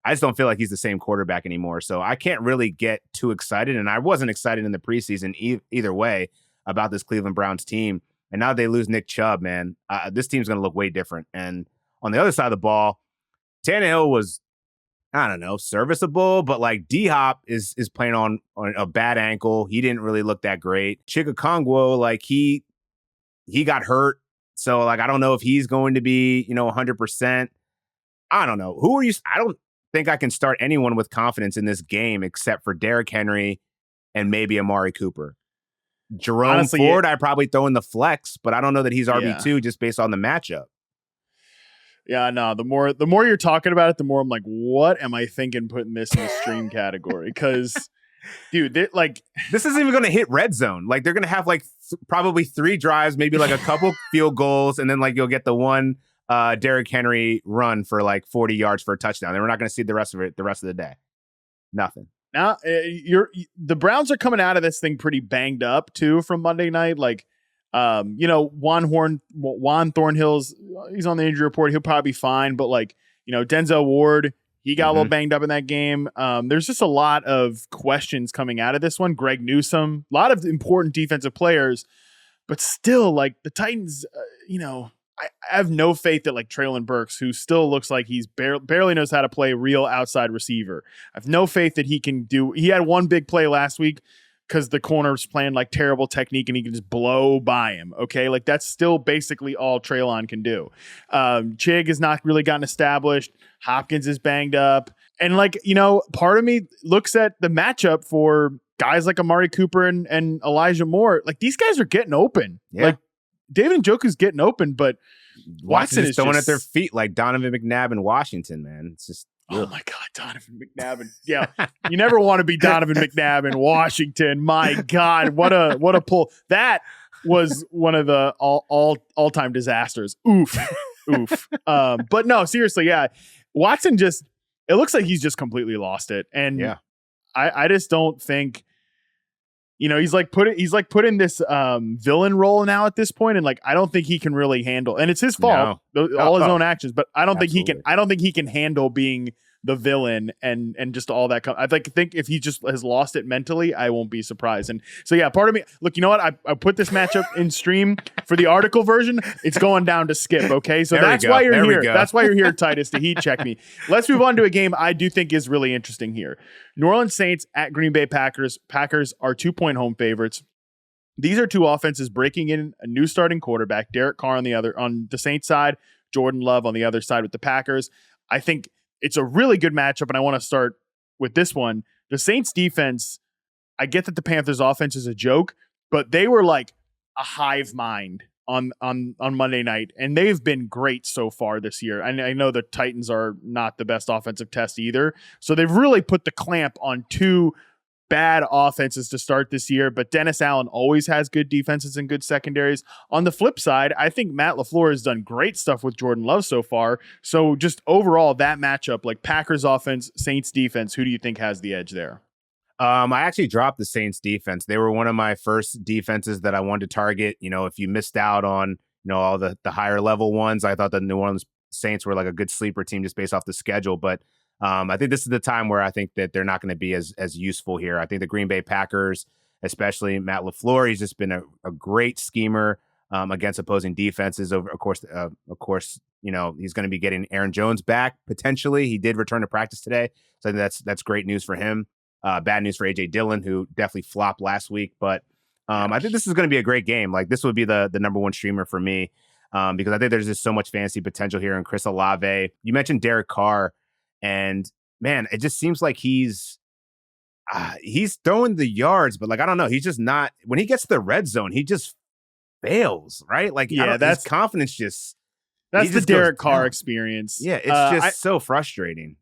I just don't feel like he's the same quarterback anymore. So I can't really get too excited. And I wasn't excited in the preseason either way about this Cleveland Browns team. And now they lose Nick Chubb, man. This team's going to look way different. And on the other side of the ball, Tannehill was, I don't know, serviceable, but D-Hop is playing on a bad ankle. He didn't really look that great. Chikokongwo, he got hurt. So I don't know if he's going to be, 100%. I don't know. Who are you? I don't think I can start anyone with confidence in this game except for Derrick Henry and maybe Amari Cooper. Jerome Ford, I probably throw in the flex, but I don't know that he's RB2 just based on the matchup. Yeah, no, the more you're talking about it, the more I'm like, what am I thinking putting this in the stream category? Because, dude, this isn't even going to hit red zone. They're going to have probably 3 drives, maybe a couple field goals, and then you'll get the one Derrick Henry run for 40 yards for a touchdown. And we're not going to see the rest of the day. Nothing. Now, the Browns are coming out of this thing pretty banged up too from Monday night. Juan Thornhill's, he's on the injury report. He'll probably be fine. But Denzel Ward, he got a little banged up in that game. There's just a lot of questions coming out of this one. Greg Newsome, a lot of important defensive players, but still the Titans, I have no faith that Treylon Burks, who still looks like he's barely knows how to play real outside receiver. I have no faith that he can do. He had one big play last week because the corner's playing terrible technique and he can just blow by him. Okay. That's still basically all Treylon can do. Chig has not really gotten established. Hopkins is banged up. And part of me looks at the matchup for guys like Amari Cooper and Elijah Moore. These guys are getting open. Yeah. David Njoku's getting open, but Watson is throwing at their feet like Donovan McNabb in Washington, man. It's just, oh my God, Donovan McNabb. Yeah, you never want to be Donovan McNabb in Washington. My God, what a pull. That was one of the all-time disasters. Oof. But no, seriously, yeah. Watson it looks like he's just completely lost it. And I just don't think He's like put in this villain role now at this point, and like I don't think he can really handle. And it's his fault, all his own actions. But I don't think he can. I don't think he can handle being the villain and just all that. I think if he just has lost it mentally, I won't be surprised. And so yeah, part of me, look, you know what? I put this matchup in stream for the article version. It's going down to Skip. Okay, so that's why you're here. That's why you're here, Titus, to heat check me. Let's move on to a game I do think is really interesting here. New Orleans Saints at Green Bay Packers. Packers are 2-point home favorites. These are two offenses breaking in a new starting quarterback, Derek Carr on the Saints side, Jordan Love on the other side with the Packers. I think it's a really good matchup, and I want to start with this one. The Saints defense, I get that the Panthers offense is a joke, but they were like a hive mind on Monday night, and they've been great so far this year. I know the Titans are not the best offensive test either, so they've really put the clamp on two bad offenses to start this year, but Dennis Allen always has good defenses and good secondaries. On the flip side, I think Matt LaFleur has done great stuff with Jordan Love so far. So just overall, that matchup, like Packers offense, Saints defense, who do you think has the edge there? I actually dropped the Saints defense. They were one of my first defenses that I wanted to target. If you missed out on, all the higher level ones, I thought the New Orleans Saints were like a good sleeper team just based off the schedule. But I think this is the time where I think that they're not going to be as useful here. I think the Green Bay Packers, especially Matt LaFleur, he's just been a great schemer against opposing defenses. Of course, he's going to be getting Aaron Jones back potentially. He did return to practice today, so I think that's great news for him. Bad news for AJ Dillon, who definitely flopped last week. But I think this is going to be a great game. Like this would be the number one streamer for me because I think there's just so much fantasy potential here in Chris Olave. You mentioned Derek Carr. And man, it just seems like he's throwing the yards, but like I don't know, he's just not. When he gets to the red zone, he just fails, right? Like his confidence that's the Derek Carr experience. Yeah, it's just so frustrating.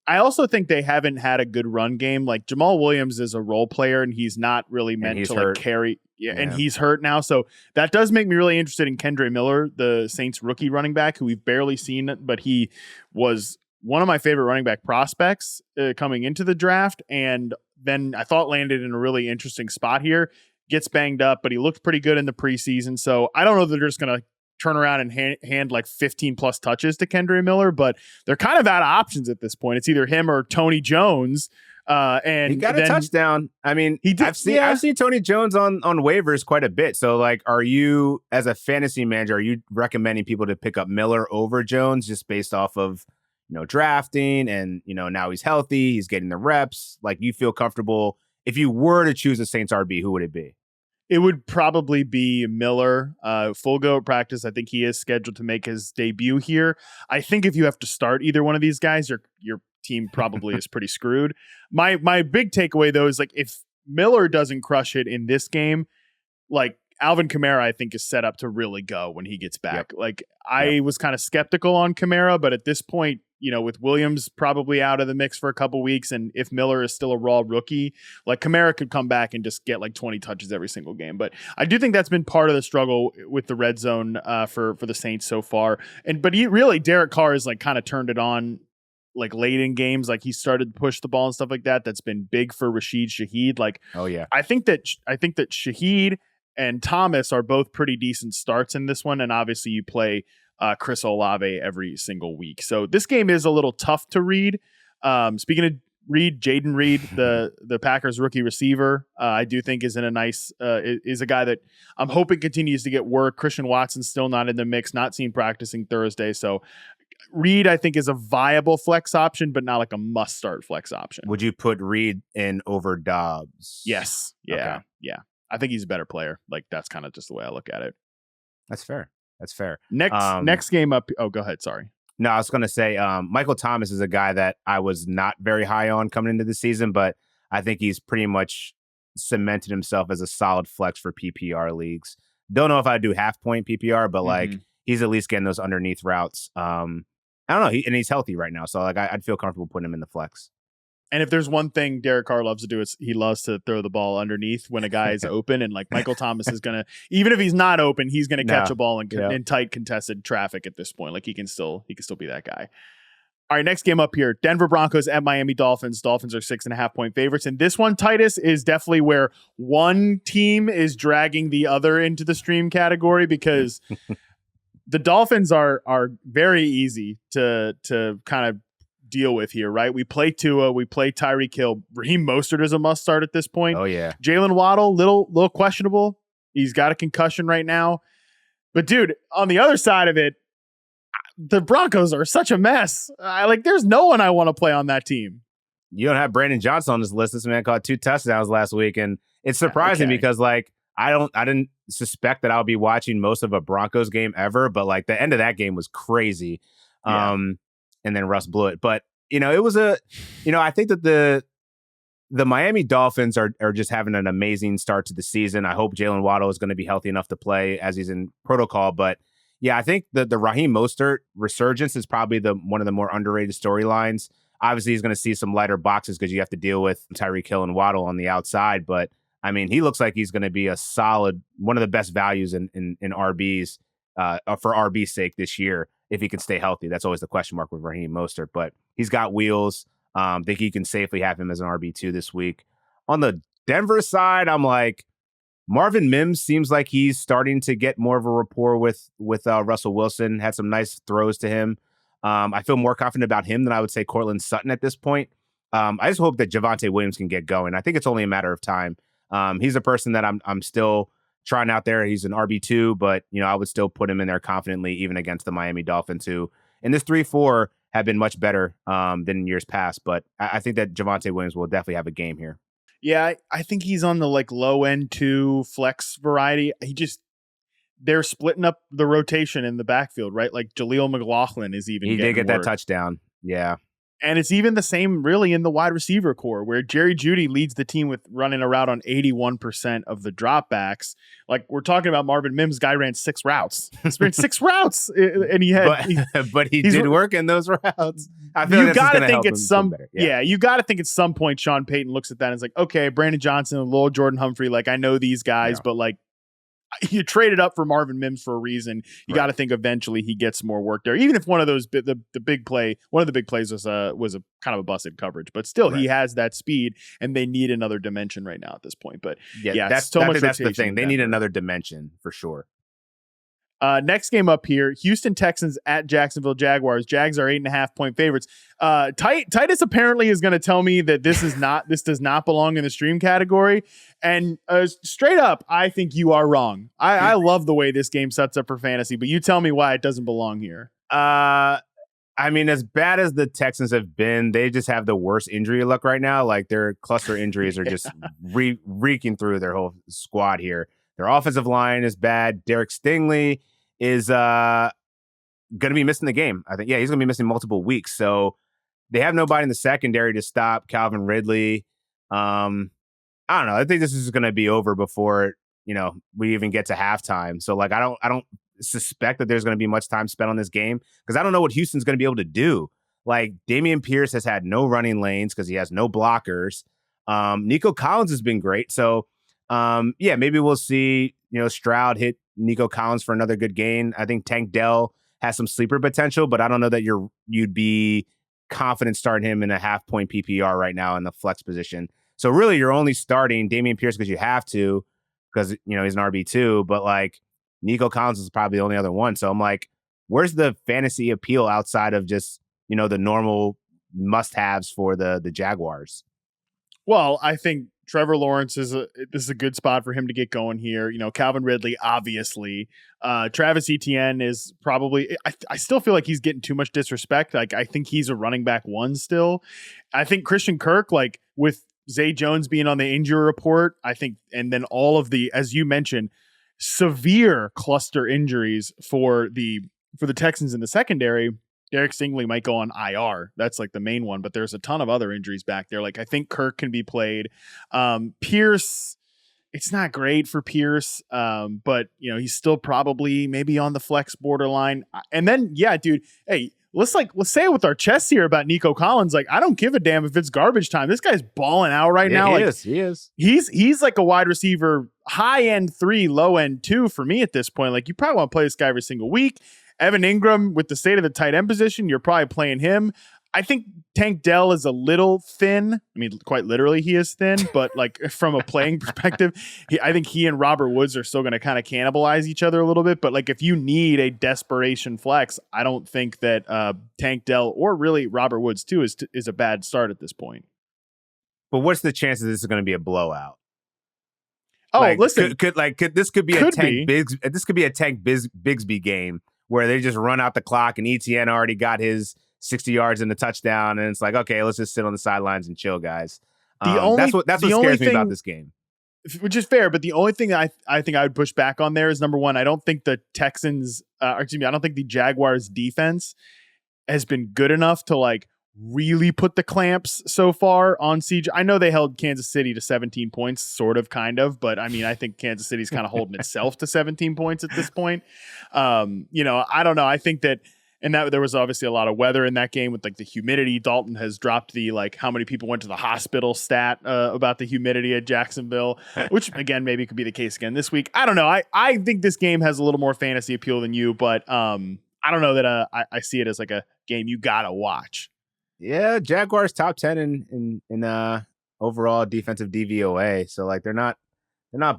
I also think they haven't had a good run game. Like Jamal Williams is a role player, and he's not really meant to like carry. Yeah, and he's hurt now, so that does make me really interested in Kendre Miller, the Saints rookie running back, who we've barely seen, but he was one of my favorite running back prospects coming into the draft, and then I thought landed in a really interesting spot here. Gets banged up, but he looked pretty good in the preseason. So I don't know that they're just going to turn around and hand like 15 plus touches to Kendre Miller, but they're kind of out of options at this point. It's either him or Tony Jones. And he got a touchdown. I mean, I've seen Tony Jones on waivers quite a bit. So like, are you as a fantasy manager, are you recommending people to pick up Miller over Jones just based off of drafting and, now he's healthy, he's getting the reps? Like, you feel comfortable if you were to choose a Saints RB, who would it be? It would probably be Miller. Full go at practice. I think he is scheduled to make his debut here. I think if you have to start either one of these guys, your team probably is pretty screwed. My big takeaway though is like if Miller doesn't crush it in this game, like Alvin Kamara, I think is set up to really go when he gets back. Yep. Like I was kind of skeptical on Kamara, but at this point, with Williams probably out of the mix for a couple weeks, and if Miller is still a raw rookie, like Kamara could come back and just get like 20 touches every single game. But I do think that's been part of the struggle with the red zone for the Saints so far. But Derek Carr has like kind of turned it on like late in games, like he started to push the ball and stuff like that. That's been big for Rashid Shaheed. Like, oh yeah, I think that Shaheed and Thomas are both pretty decent starts in this one, and obviously you play Chris Olave every single week. So this game is a little tough to read. Speaking of Reed, Jaden Reed, the Packers rookie receiver, I do think is in a nice is a guy that I'm hoping continues to get work. Christian Watson's still not in the mix, not seen practicing Thursday. So Reed, I think, is a viable flex option, but not like a must-start flex option. Would you put Reed in over Dobbs? Yes. Yeah. Okay. Yeah. I think he's a better player. Like that's kind of just the way I look at it. That's fair. Next game up. Oh, go ahead. Sorry. No, I was going to say Michael Thomas is a guy that I was not very high on coming into the season, but I think he's pretty much cemented himself as a solid flex for PPR leagues. Don't know if I do half point PPR, but like he's at least getting those underneath routes. I don't know. And he's healthy right now. So like I'd feel comfortable putting him in the flex. And if there's one thing Derek Carr loves to do, is he loves to throw the ball underneath when a guy is open. And like Michael Thomas is going to, even if he's not open, he's going to catch a ball in tight contested traffic at this point. Like he can still be that guy. All right, next game up here. Denver Broncos at Miami Dolphins. Dolphins are 6.5-point favorites. And this one, Titus, is definitely where one team is dragging the other into the stream category because the Dolphins are very easy to kind of deal with here, right? We play Tua, we play Tyreek Hill. Raheem Mostert is a must start at this point. Oh, yeah. Jalen Waddle, little questionable. He's got a concussion right now. But dude, on the other side of it, the Broncos are such a mess. There's no one I want to play on that team. You don't have Brandon Johnson on this list. This man caught 2 touchdowns last week, and it's surprising because I didn't suspect that I'll be watching most of a Broncos game ever, but like the end of that game was crazy. Yeah. And then Russ blew it. But it was I think that the Miami Dolphins are just having an amazing start to the season. I hope Jalen Waddle is going to be healthy enough to play as he's in protocol, but yeah, I think the Raheem Mostert resurgence is probably one of the more underrated storylines. Obviously, he's going to see some lighter boxes because you have to deal with Tyreek Hill and Waddle on the outside. But I mean, he looks like he's going to be a solid, one of the best values in RBs for RB's sake this year if he can stay healthy. That's always the question mark with Raheem Mostert, but he's got wheels. Think you can safely have him as an RB2 this week. On the Denver side, I'm like, Marvin Mims seems like he's starting to get more of a rapport with Russell Wilson. Had some nice throws to him. I feel more confident about him than I would say Cortland Sutton at this point. I just hope that Javonte Williams can get going. I think it's only a matter of time. He's a person that I'm still trying out there. He's an RB2, but I would still put him in there confidently, even against the Miami Dolphins, who in this 3-4 have been much better than in years past. But I think that Javonte Williams will definitely have a game here. Yeah, I think he's on the low end 2 flex variety. They're splitting up the rotation in the backfield, right? Like Jaleel McLaughlin is even. He did get work. That touchdown. Yeah. And it's even the same really in the wide receiver core where Jerry Jeudy leads the team with running a route on 81% of the dropbacks. Like we're talking about Marvin Mims, guy ran 6 routes. He's ran 6 routes and he had, but he did work in those routes. I feel you like got to think at some, yeah, you got to think at some point Sean Payton looks at that and is like, okay, Brandon Johnson, little Jordan Humphrey. Like I know these guys, but like, you traded up for Marvin Mims for a reason. You got to think eventually he gets more work there. Even if one of those the big play, one of the big plays was a kind of a busted coverage, but still he has that speed, and they need another dimension right now at this point. But that's the thing. They need another dimension for sure. Next game up here, Houston Texans at Jacksonville Jaguars. Jags are 8.5-point favorites. Titus apparently is going to tell me that this does not belong in the stream category. And straight up, I think you are wrong. I love the way this game sets up for fantasy, but you tell me why it doesn't belong here. I mean, as bad as the Texans have been, they just have the worst injury luck right now. Like their cluster injuries are just reeking through their whole squad here. Their offensive line is bad. Derek Stingley is going to be missing the game. I think, he's going to be missing multiple weeks. So they have nobody in the secondary to stop Calvin Ridley. I don't know. I think this is going to be over before, we even get to halftime. So like, I don't suspect that there's going to be much time spent on this game because I don't know what Houston's going to be able to do. Like Dameon Pierce has had no running lanes because he has no blockers. Nico Collins has been great. So maybe we'll see, Stroud hit Nico Collins for another good gain. I think Tank Dell has some sleeper potential, but I don't know that you'd be confident starting him in a 0.5-point PPR right now in the flex position. So really you're only starting Dameon Pierce because you have to, because, he's an RB2, but like Nico Collins is probably the only other one. So I'm like, where's the fantasy appeal outside of just, the normal must-haves for the Jaguars? Well, I think Trevor Lawrence this is a good spot for him to get going here. Calvin Ridley, obviously. Travis Etienne is probably, I still feel like he's getting too much disrespect. Like, I think he's a running back 1 still. I think Christian Kirk, like with Zay Jones being on the injury report, I think, and then all of the, as you mentioned, severe cluster injuries for the Texans in the secondary. Derek Stingley might go on IR. That's like the main one, but there's a ton of other injuries back there. Like I think Kirk can be played. Pierce, it's not great for Pierce, but he's still probably maybe on the flex borderline. And then, dude, hey, let's say it with our chest here about Nico Collins. Like I don't give a damn if it's garbage time. This guy's balling out right now. He is. He's like a wide receiver, high end 3, low end 2 for me at this point. Like you probably want to play this guy every single week. Evan Ingram, with the state of the tight end position, you're probably playing him. I think Tank Dell is a little thin. I mean, quite literally, he is thin. But like from a playing perspective, I think he and Robert Woods are still going to kind of cannibalize each other a little bit. But like, if you need a desperation flex, I don't think that Tank Dell or really Robert Woods too is a bad start at this point. But what's the chances this is going to be a blowout? Oh, like, listen, this could be a Tank Bigsby game where they just run out the clock and ETN already got his 60 yards and a touchdown, and it's like, okay, let's just sit on the sidelines and chill, guys. That's what scares me about this game. Which is fair, but the only thing I think I would push back on there is, number one, I don't think the Texans, I don't think the Jaguars defense has been good enough to like really put the clamps so far on CJ. I know they held Kansas City to 17 points, sort of, kind of, but I mean, I think Kansas City's kind of holding itself to 17 points at this point. I don't know. I think that, and that there was obviously a lot of weather in that game with like the humidity. Dalton has dropped the like how many people went to the hospital stat about the humidity at Jacksonville, which again maybe could be the case again this week. I don't know. I think this game has a little more fantasy appeal than you, but I don't know that I see it as like a game you gotta watch. Yeah, Jaguars top 10 in overall defensive DVOA, so like they're not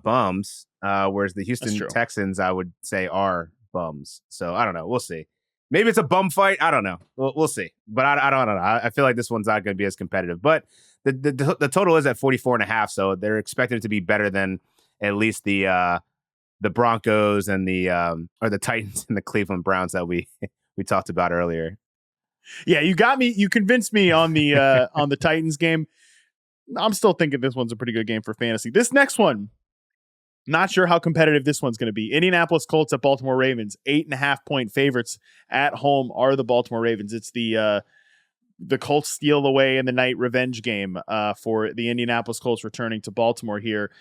bums. Whereas the Houston Texans, I would say, are bums. So I don't know. We'll see. Maybe it's a bum fight. I don't know. We'll see. But I don't know. I feel like this one's not going to be as competitive. But the total is at 44.5, so they're expected to be better than at least the Broncos and or the Titans and the Cleveland Browns that we talked about earlier. Yeah, you got me. You convinced me on the Titans game. I'm still thinking this one's a pretty good game for fantasy. This next one, not sure how competitive this one's going to be. Indianapolis Colts at Baltimore Ravens, 8.5-point favorites at home are the Baltimore Ravens. It's the Colts steal away in the night revenge game for the Indianapolis Colts returning to Baltimore here.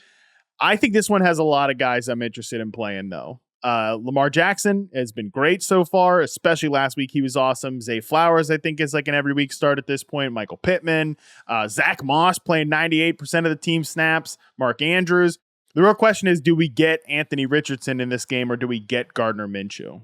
I think this one has a lot of guys I'm interested in playing, though. Lamar Jackson has been great so far, especially last week. He was awesome. Zay Flowers, I think, is like an every week start at this point. Michael Pittman, Zach Moss playing 98% of the team snaps. Mark Andrews. The real question is, do we get Anthony Richardson in this game or do we get Gardner Minshew?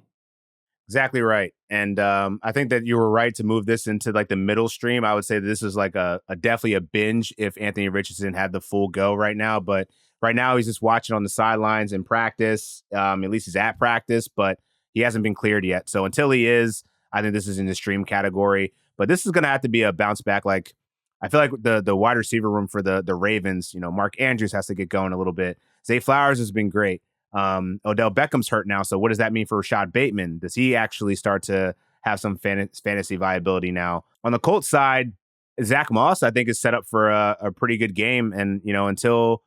Exactly right. And I think that you were right to move this into like the middle stream. I would say that this is like a definitely a binge if Anthony Richardson had the full go right now. But right now he's just watching on the sidelines in practice. At least he's at practice, but he hasn't been cleared yet. So until he is, I think this is in the stream category. But this is going to have to be a bounce back. Like I feel like the wide receiver room for the Ravens, Mark Andrews has to get going a little bit. Zay Flowers has been great. Odell Beckham's hurt now. So what does that mean for Rashad Bateman? Does he actually start to have some fantasy viability now? On the Colts side, Zach Moss, I think, is set up for a pretty good game. And, until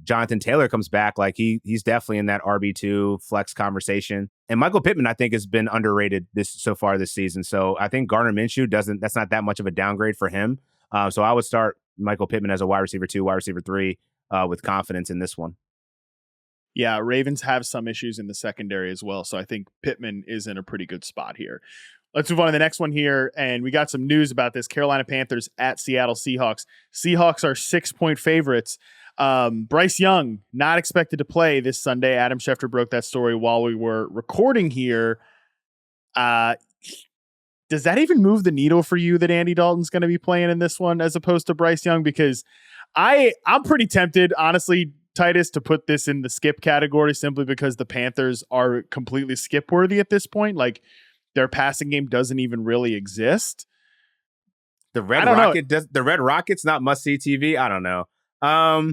Jonathan Taylor comes back, like he's definitely in that RB2 flex conversation. And Michael Pittman, I think, has been underrated so far this season. So I think Gardner Minshew that's not that much of a downgrade for him. So I would start Michael Pittman as a wide receiver 2, wide receiver 3 with confidence in this one. Yeah, Ravens have some issues in the secondary as well. So I think Pittman is in a pretty good spot here. Let's move on to the next one here. And we got some news about this. Carolina Panthers at Seattle Seahawks. Seahawks are 6-point favorites. Bryce Young, not expected to play this Sunday. Adam Schefter broke that story while we were recording here. Does that even move the needle for you that Andy Dalton's going to be playing in this one as opposed to Bryce Young? Because I'm pretty tempted, honestly, Titus, to put this in the skip category simply because the Panthers are completely skip worthy at this point. Like their passing game doesn't even really exist. The Red Rocket's not must see TV. I don't know. I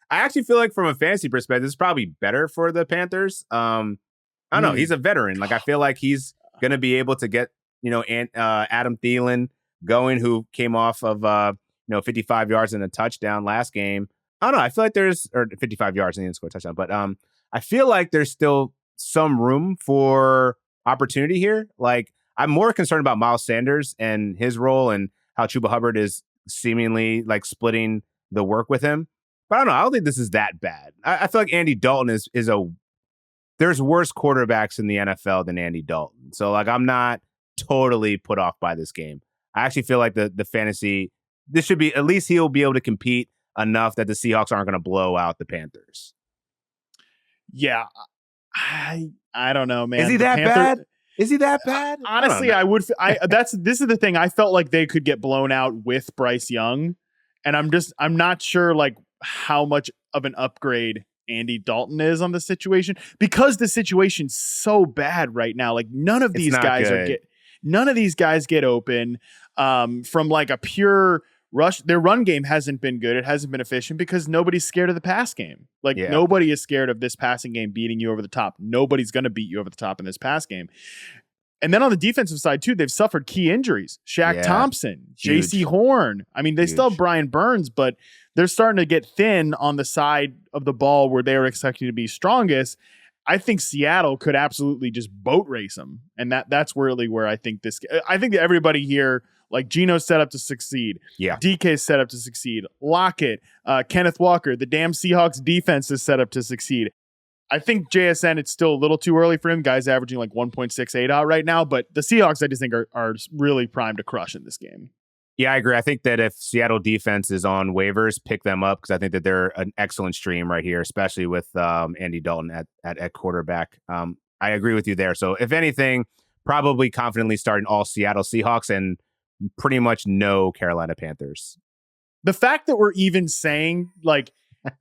actually feel like from a fantasy perspective, it's probably better for the Panthers. I don't know. He's a veteran. Like I feel like he's going to be able to get, Adam Thielen going, who came off of, 55 yards and a touchdown last game. I don't know. I feel like there's 55 yards and he didn't score a touchdown, but I feel like there's still some room for opportunity here. Like I'm more concerned about Miles Sanders and his role and how Chuba Hubbard is seemingly like splitting the work with him. But I don't know. I don't think this is that bad. I feel like Andy Dalton there's worse quarterbacks in the NFL than Andy Dalton. So like I'm not totally put off by this game. I actually feel like the fantasy, this should be, at least he'll be able to compete enough that the Seahawks aren't going to blow out the Panthers. Yeah. I don't know, man. Is he that bad? Is he that bad? Honestly, this is the thing. I felt like they could get blown out with Bryce Young, and I'm not sure like how much of an upgrade Andy Dalton is on the situation, because the situation's so bad right now. Like none of these guys get open from like a pure rush. Their run game hasn't been good. It hasn't been efficient because nobody's scared of the pass game. Like nobody is scared of this passing game beating you over the top. Nobody's going to beat you over the top in this pass game. And then on the defensive side too, they've suffered key injuries. Shaq Thompson, J.C. Horn. I mean, they still have Brian Burns, but they're starting to get thin on the side of the ball where they were expecting to be strongest. I think Seattle could absolutely just boat race them. And that's really where I think that everybody here, like Geno's set up to succeed. Yeah. DK's set up to succeed. Lockett, Kenneth Walker, the damn Seahawks defense is set up to succeed. I think JSN, it's still a little too early for him. Guys averaging like 1.68 out right now, but the Seahawks, I just think are really primed to crush in this game. Yeah, I agree. I think that if Seattle defense is on waivers, pick them up because I think that they're an excellent stream right here, especially with Andy Dalton at quarterback. I agree with you there. So if anything, probably confidently starting all Seattle Seahawks and pretty much no Carolina Panthers. The fact that we're even saying like,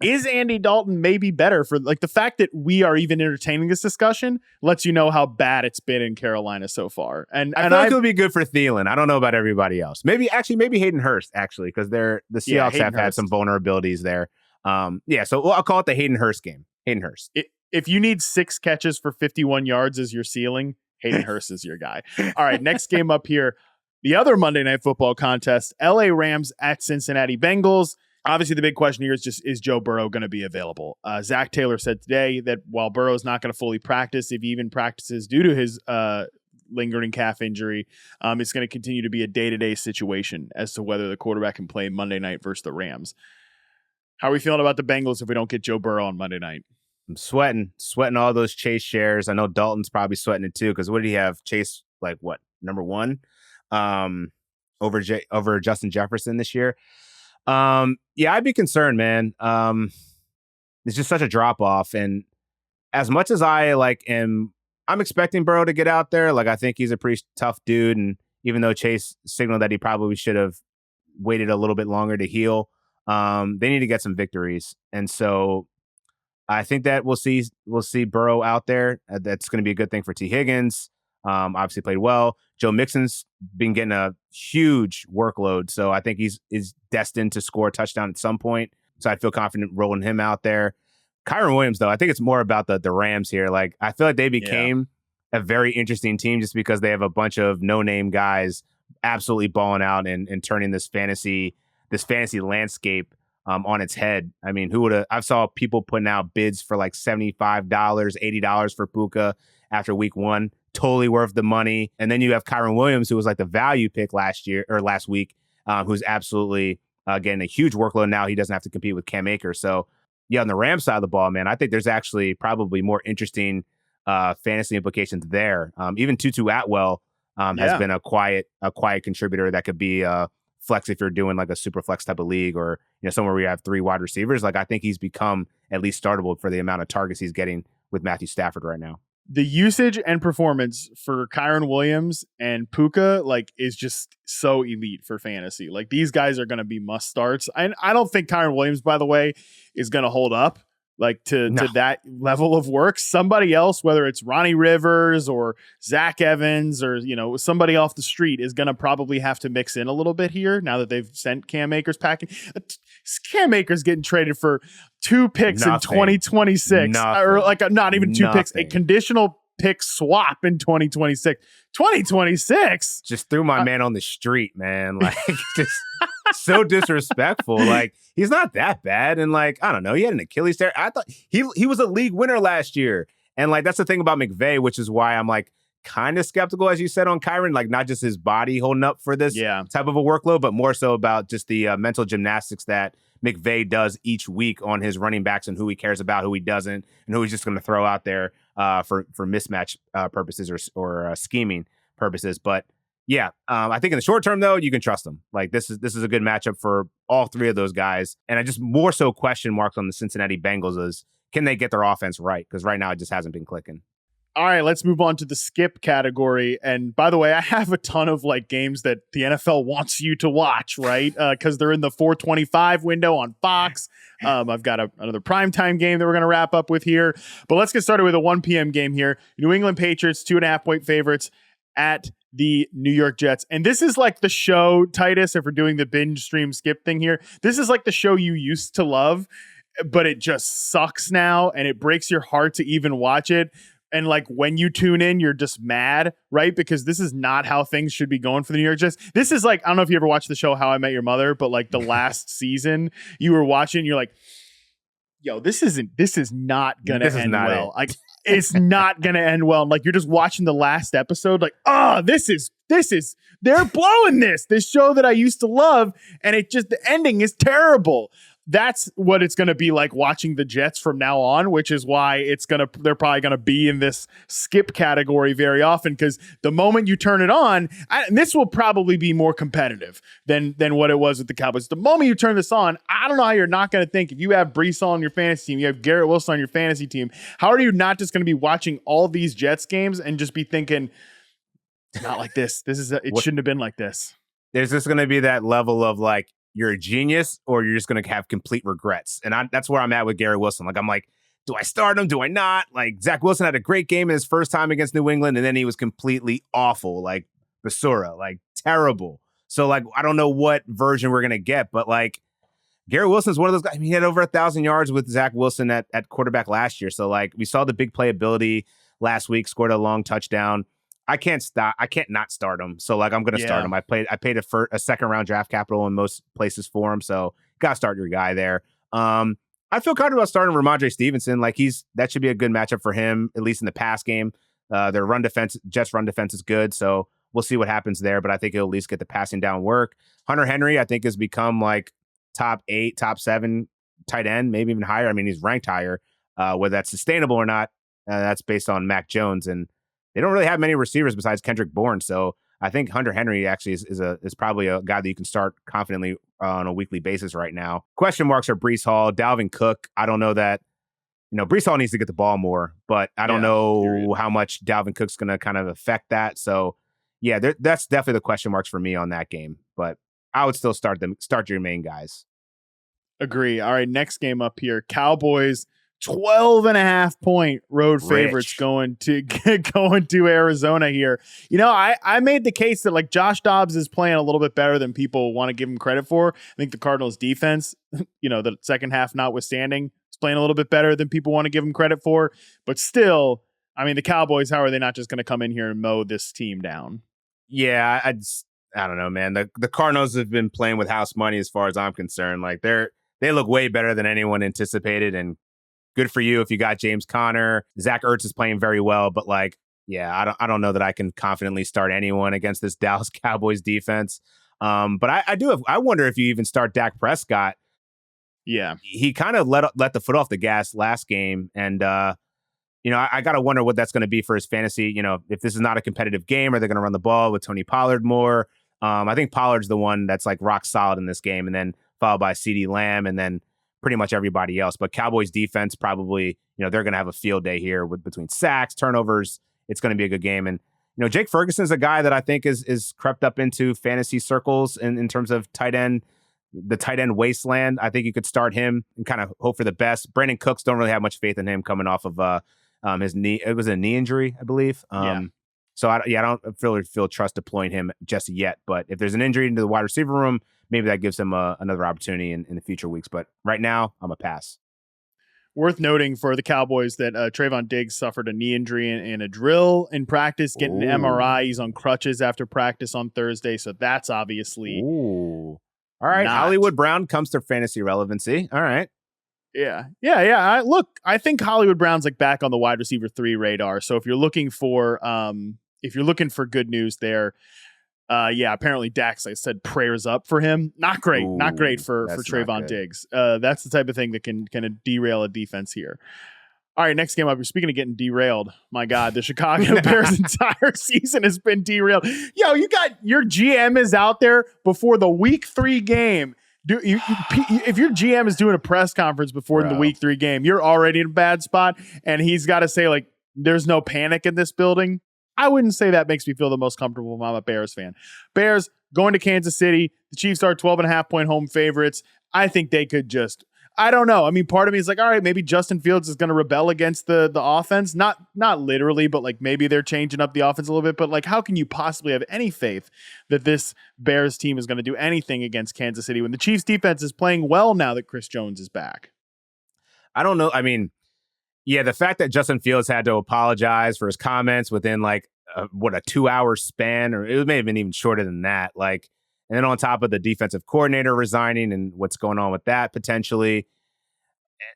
is Andy Dalton maybe better for like the fact that we are even entertaining this discussion lets you know how bad it's been in Carolina so far. And I feel like it'll be good for Thielen. I don't know about everybody else. Maybe Hayden Hurst because the Seahawks have had some vulnerabilities there. So I'll call it the Hayden Hurst game. Hayden Hurst. If you need 6 catches for 51 yards as your ceiling, Hayden Hurst is your guy. All right, next game up here. The other Monday Night Football contest, LA Rams at Cincinnati Bengals. Obviously, the big question here is Joe Burrow going to be available? Zach Taylor said today that while Burrow's not going to fully practice, if he even practices due to his lingering calf injury, it's going to continue to be a day-to-day situation as to whether the quarterback can play Monday night versus the Rams. How are we feeling about the Bengals if we don't get Joe Burrow on Monday night? I'm sweating all those Chase shares. I know Dalton's probably sweating it too because what did he have? Chase, like what, number 1 over Justin Jefferson this year? I'd be concerned, man. It's just such a drop off. And as much as I'm expecting Burrow to get out there. Like, I think he's a pretty tough dude. And even though Chase signaled that he probably should have waited a little bit longer to heal, they need to get some victories. And so I think that we'll see Burrow out there. That's going to be a good thing for T. Higgins. Obviously played well. Joe Mixon's been getting a huge workload, so I think he's destined to score a touchdown at some point. So I feel confident rolling him out there. Kyron Williams, though, I think it's more about the Rams here. Like, I feel like they became a very interesting team just because they have a bunch of no-name guys absolutely balling out and turning this fantasy landscape on its head. I mean, who would have? I saw people putting out bids for like $75, $80 for Puka after week 1. Totally worth the money. And then you have Kyron Williams, who was like the value pick last week, who's absolutely getting a huge workload now. He doesn't have to compete with Cam Akers. So, on the Rams side of the ball, man, I think there's actually probably more interesting fantasy implications there. Even Tutu Atwell has been a quiet contributor that could be flex if you're doing like a super flex type of league or somewhere where you have 3 wide receivers. Like, I think he's become at least startable for the amount of targets he's getting with Matthew Stafford right now. The usage and performance for Kyron Williams and Puka is just so elite for fantasy. Like, these guys are going to be must starts. I don't think Kyron Williams, by the way, is going to hold up to that level of work. Somebody else, whether it's Ronnie Rivers or Zach Evans or somebody off the street, is going to probably have to mix in a little bit here now that they've sent Cam Akers packing. Cam Akers getting traded for 2 picks in 2026, or not even 2 picks, a conditional pick swap in 2026. 2026 just threw my man on the street, man. Like, just so disrespectful. Like, he's not that bad. And I don't know, he had an Achilles tear. I thought he was a league winner last year. And that's the thing about McVay, which is why I'm kind of skeptical, as you said, on Kyron, not just his body holding up for this type of a workload, but more so about just the mental gymnastics that McVay does each week on his running backs and who he cares about, who he doesn't, and who he's just going to throw out there for mismatch purposes or scheming purposes. But I think in the short term, though, you can trust him. This is a good matchup for all 3 of those guys. And I just more so question marks on the Cincinnati Bengals is, can they get their offense right? Because right now it just hasn't been clicking. All right, let's move on to the skip category. And by the way, I have a ton of like games that the NFL wants you to watch, right? Because they're in the 425 window on Fox. I've got another primetime game that we're going to wrap up with here. But let's get started with a 1 p.m. game here. New England Patriots, 2.5-point favorites at the New York Jets. And this is like the show, Titus, if we're doing the binge stream skip thing here, this is like the show you used to love, but it just sucks now and it breaks your heart to even watch it. And like when you tune in, you're just mad, right? Because this is not how things should be going for the New York Jets. This is like, I don't know if you ever watched the show How I Met Your Mother, but like the last season you were watching, you're like, yo, this is not going to end well. Like it's not going to end well. And like you're just watching the last episode, like, oh, this is, they're blowing this show that I used to love. And the ending is terrible. That's what it's going to be like watching the Jets from now on, which is why they're probably going to be in this skip category very often, because the moment you turn it on, and this will probably be more competitive than what it was with the Cowboys. The moment you turn this on, I don't know how you're not going to think, if you have Brees Hall on your fantasy team, you have Garrett Wilson on your fantasy team, how are you not just going to be watching all these Jets games and just be thinking, not like this. Shouldn't have been like this. There's just going to be that level of like, you're a genius or you're just going to have complete regrets. And that's where I'm at with Garrett Wilson. Like, I'm like, do I start him? Do I not? Like, Zach Wilson had a great game in his first time against New England, and then he was completely awful, like Basura, like terrible. So, like, I don't know what version we're going to get, but like, Garrett Wilson is one of those guys. I mean, he had over 1,000 yards with Zach Wilson at quarterback last year. So, like, we saw the big playability last week, scored a long touchdown. I can't not start him. So like I'm going to start him. I paid a second round draft capital in most places for him. So got to start your guy there. I feel comfortable about starting Ramondre Stevenson. Like that should be a good matchup for him, at least in the pass game. Their run defense, Jets run defense is good. So we'll see what happens there, but I think he'll at least get the passing down work. Hunter Henry, I think, has become like top 8, top 7 tight end, maybe even higher. I mean, he's ranked higher. Whether that's sustainable or not, that's based on Mac Jones, and they don't really have many receivers besides Kendrick Bourne. So I think Hunter Henry actually is probably a guy that you can start confidently on a weekly basis right now. Question marks are Brees Hall, Dalvin Cook. I don't know that, Brees Hall needs to get the ball more, but I don't know how much Dalvin Cook's going to kind of affect that. So yeah, that's definitely the question marks for me on that game, but I would still start your main guys. Agree. All right. Next game up here, Cowboys, 12.5-point road favorites going to Arizona here. I made the case that like Josh Dobbs is playing a little bit better than people want to give him credit for. I think the Cardinals defense, the second half notwithstanding, is playing a little bit better than people want to give him credit for. But still, I mean, the Cowboys, how are they not just going to come in here and mow this team down? Yeah, I don't know, man. The Cardinals have been playing with house money as far as I'm concerned. Like they look way better than anyone anticipated, and good for you if you got James Conner. Zach Ertz is playing very well, but like, yeah, I don't know that I can confidently start anyone against this Dallas Cowboys defense. But I wonder if you even start Dak Prescott. Yeah, he kind of let the foot off the gas last game, and I got to wonder what that's going to be for his fantasy. If this is not a competitive game, are they going to run the ball with Tony Pollard more? I think Pollard's the one that's like rock solid in this game, and then followed by CeeDee Lamb, and then pretty much everybody else. But Cowboys defense probably, they're going to have a field day here between sacks, turnovers. It's going to be a good game. And, Jake Ferguson is a guy that I think is crept up into fantasy circles in terms of the tight end wasteland. I think you could start him and kind of hope for the best. Brandon Cooks, don't really have much faith in him coming off of his knee. It was a knee injury, I believe. So I don't really feel trust deploying him just yet. But if there's an injury into the wide receiver room, maybe that gives him another opportunity in the future weeks. But right now, I'm a pass. Worth noting for the Cowboys that Trayvon Diggs suffered a knee injury in a drill in practice, getting an MRI. He's on crutches after practice on Thursday. So that's obviously. Ooh. All right. Hollywood Brown comes to fantasy relevancy. All right. Yeah. I think Hollywood Brown's like back on the wide receiver 3 radar. So if you're looking for good news there, apparently Dax, like I said, prayers up for him. Not great for Trayvon Diggs. That's the type of thing that can kind of derail a defense here. All right, next game up. You're speaking of getting derailed. My God, the Chicago Bears' entire season has been derailed. Yo, you got your GM is out there before the week 3 game. If your GM is doing a press conference before the week 3 game, you're already in a bad spot, and he's got to say like, there's no panic in this building. I wouldn't say that makes me feel the most comfortable if I'm a Bears fan. Bears going to Kansas City. The Chiefs are 12.5-point home favorites. I think they could just, I don't know. I mean, part of me is like, all right, maybe Justin Fields is going to rebel against the offense. Not literally, but like maybe they're changing up the offense a little bit. But like, how can you possibly have any faith that this Bears team is going to do anything against Kansas City when the Chiefs defense is playing well now that Chris Jones is back? I don't know. I mean, yeah, the fact that Justin Fields had to apologize for his comments within like a 2-hour span, or it may have been even shorter than that. Like, and then on top of the defensive coordinator resigning and what's going on with that potentially,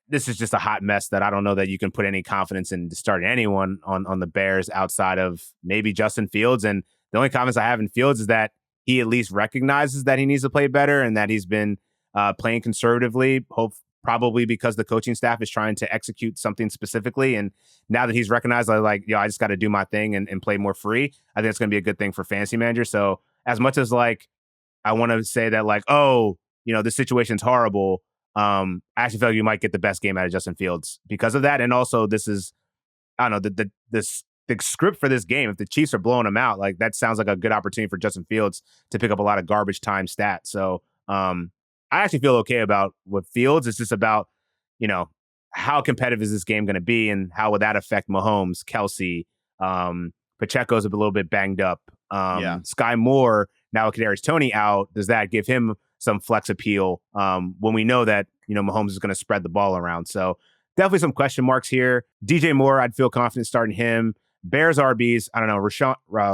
this is just a hot mess that I don't know that you can put any confidence in to start anyone on the Bears outside of maybe Justin Fields. And the only confidence I have in Fields is that he at least recognizes that he needs to play better and that he's been playing conservatively, probably because the coaching staff is trying to execute something specifically. And now that he's recognized, like, I just got to do my thing and play more free, I think it's going to be a good thing for fantasy managers. So as much as like, I want to say that like, oh, this situation's horrible. I actually feel like you might get the best game out of Justin Fields because of that. And also this is, I don't know, the script for this game, if the Chiefs are blowing them out, like that sounds like a good opportunity for Justin Fields to pick up a lot of garbage time stats. So, I actually feel okay about what Fields. It's just about, how competitive is this game going to be and how would that affect Mahomes, Kelsey, Pacheco's a little bit banged up. Sky Moore, now with Kadarius Toney out, does that give him some flex appeal when we know that, Mahomes is going to spread the ball around? So definitely some question marks here. DJ Moore, I'd feel confident starting him. Bears RBs, I don't know.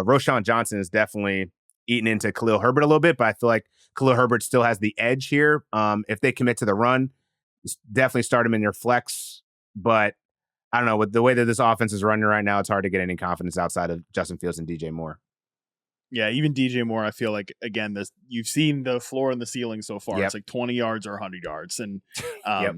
Roshan Johnson is definitely eating into Khalil Herbert a little bit, but I feel like Khalil Herbert still has the edge here. If they commit to the run, definitely start him in your flex. But I don't know, with the way that this offense is running right now, it's hard to get any confidence outside of Justin Fields and DJ Moore. Yeah, even DJ Moore, I feel like, again, you've seen the floor and the ceiling so far. Yep. It's like 20 yards or 100 yards. And Yep.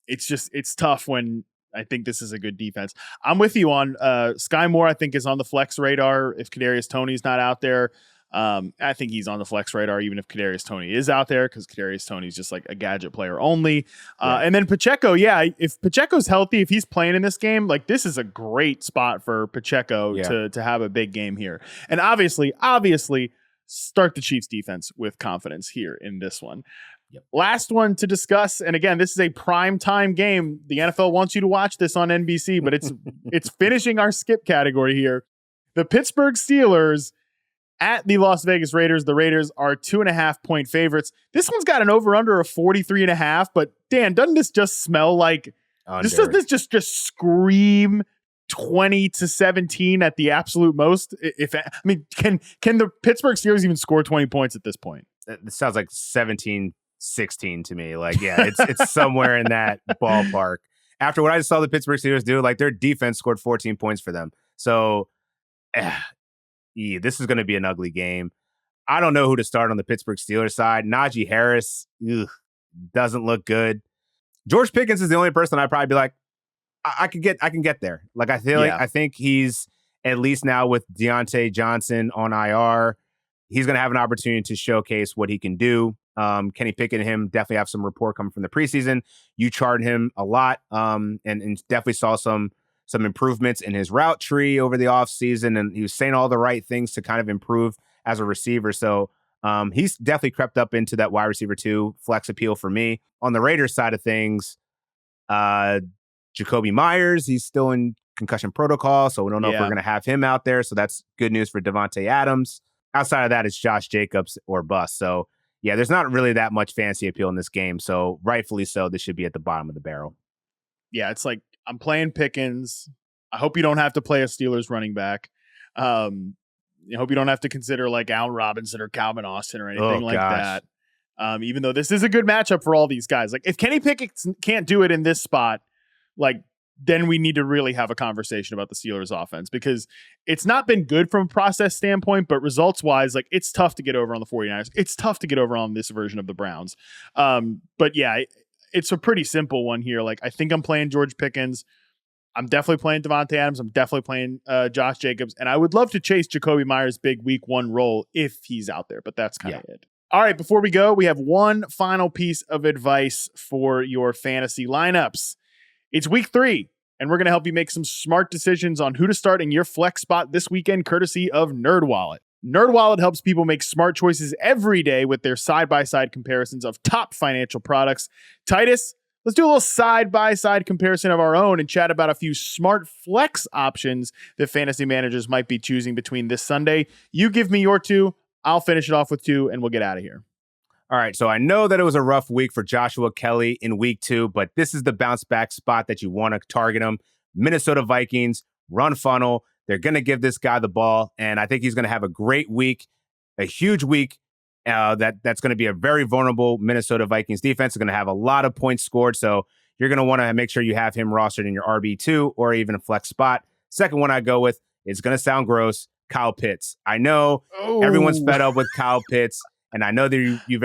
it's tough when I think this is a good defense. I'm with you on Sky Moore, I think, is on the flex radar if Kadarius Toney's not out there. I think he's on the flex radar even if Kadarius Toney is out there because Kadarius Toney's just like a gadget player only. And then Pacheco, if Pacheco's healthy, if he's playing in this game, like this is a great spot for Pacheco to have a big game here. And obviously, start the Chiefs defense with confidence here in this one. Yep. Last one to discuss, and again, this is a prime time game. The NFL wants you to watch this on NBC, but it's finishing our skip category here. The Pittsburgh Steelers at the Las Vegas Raiders. The Raiders are 2.5-point favorites. This one's got an over-under of 43.5. But Dan, doesn't this just smell like doesn't this just scream 20-17 at the absolute most? Can the Pittsburgh Steelers even score 20 points at this point? It sounds like 17-16 to me. Like, yeah, it's somewhere in that ballpark. After what I saw the Pittsburgh Steelers do, like their defense scored 14 points for them. So this is going to be an ugly game. I don't know who to start on the Pittsburgh Steelers side. Najee Harris doesn't look good. George Pickens is the only person I'd probably be like, I can get there. Like I feel like I think he's at least now with Deontay Johnson on IR, he's going to have an opportunity to showcase what he can do. Kenny Pickett and him definitely have some rapport coming from the preseason. You charted him a lot, and definitely saw some improvements in his route tree over the offseason, and he was saying all the right things to kind of improve as a receiver. So he's definitely crept up into that wide receiver 2 flex appeal for me. On the Raiders side of things, Jacoby Myers, he's still in concussion protocol, so we don't know if we're going to have him out there. So that's good news for Devontae Adams. Outside of that, it's Josh Jacobs or bust. So yeah, there's not really that much fancy appeal in this game. So rightfully so, this should be at the bottom of the barrel. Yeah, it's like I'm playing Pickens. I hope you don't have to play a Steelers running back. I hope you don't have to consider like Allen Robinson or Calvin Austin or anything that. Even though this is a good matchup for all these guys. Like if Kenny Pickett can't do it in this spot, like then we need to really have a conversation about the Steelers offense because it's not been good from a process standpoint, but results wise, like it's tough to get over on the 49ers. It's tough to get over on this version of the Browns. But yeah, it's a pretty simple one here. Like I think I'm playing George Pickens. I'm definitely playing Devontae Adams. I'm definitely playing Josh Jacobs. And I would love to chase Jacoby Myers' big week 1 role if he's out there, but that's kind of it. All right, before we go, we have one final piece of advice for your fantasy lineups. It's week 3. and we're going to help you make some smart decisions on who to start in your flex spot this weekend, courtesy of NerdWallet. NerdWallet helps people make smart choices every day with their side-by-side comparisons of top financial products. Titus, let's do a little side-by-side comparison of our own and chat about a few smart flex options that fantasy managers might be choosing between this Sunday. You give me your two, I'll finish it off with two, and we'll get out of here. All right, so I know that it was a rough week for Joshua Kelly in week 2, but this is the bounce back spot that you want to target him. Minnesota Vikings, run funnel. They're going to give this guy the ball, and I think he's going to have a great week, a huge week. That's going to be a very vulnerable Minnesota Vikings defense. Is going to have a lot of points scored, so you're going to want to make sure you have him rostered in your RB2 or even a flex spot. Second one I go with is going to sound gross, Kyle Pitts. I know everyone's fed up with Kyle Pitts. And I know that you've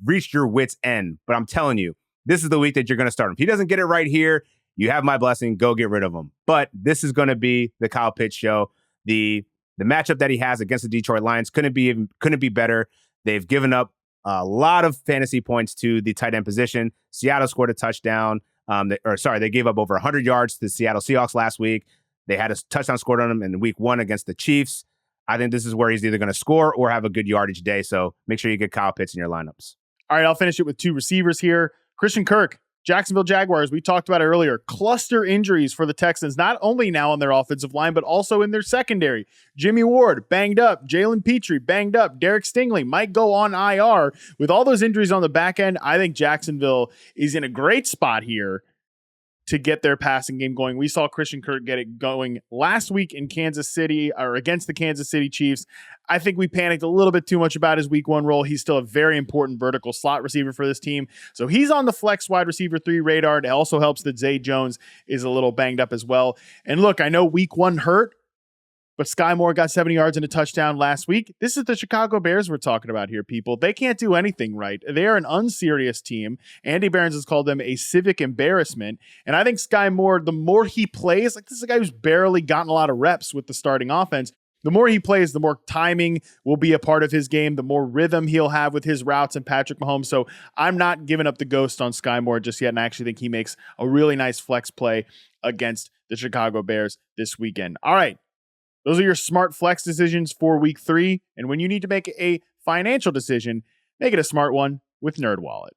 reached your wit's end, but I'm telling you, this is the week that you're going to start him. If he doesn't get it right here, you have my blessing. Go get rid of him. But this is going to be the Kyle Pitts show. The matchup that he has against the Detroit Lions couldn't be better. They've given up a lot of fantasy points to the tight end position. Seattle scored a touchdown. They gave up over 100 yards to the Seattle Seahawks last week. They had a touchdown scored on them in week 1 against the Chiefs. I think this is where he's either going to score or have a good yardage day. So make sure you get Kyle Pitts in your lineups. All right, I'll finish it with two receivers here. Christian Kirk, Jacksonville Jaguars. We talked about it earlier. Cluster injuries for the Texans, not only now on their offensive line, but also in their secondary. Jimmy Ward, banged up. Jalen Petrie, banged up. Derek Stingley might go on IR. With all those injuries on the back end, I think Jacksonville is in a great spot here to get their passing game going. We saw Christian Kirk get it going last week in Kansas City or against the Kansas City Chiefs. I think we panicked a little bit too much about his week 1 role. He's still a very important vertical slot receiver for this team. So he's on the flex wide receiver 3 radar. It also helps that Zay Jones is a little banged up as well. And look, I know week 1 hurt, but Sky Moore got 70 yards and a touchdown last week. This is the Chicago Bears we're talking about here, people. They can't do anything right. They are an unserious team. Andy Behrens has called them a civic embarrassment. And I think Sky Moore, the more he plays, like this is a guy who's barely gotten a lot of reps with the starting offense. The more he plays, the more timing will be a part of his game, the more rhythm he'll have with his routes and Patrick Mahomes. So I'm not giving up the ghost on Sky Moore just yet. And I actually think he makes a really nice flex play against the Chicago Bears this weekend. All right. Those are your smart flex decisions for week 3. And when you need to make a financial decision, make it a smart one with NerdWallet.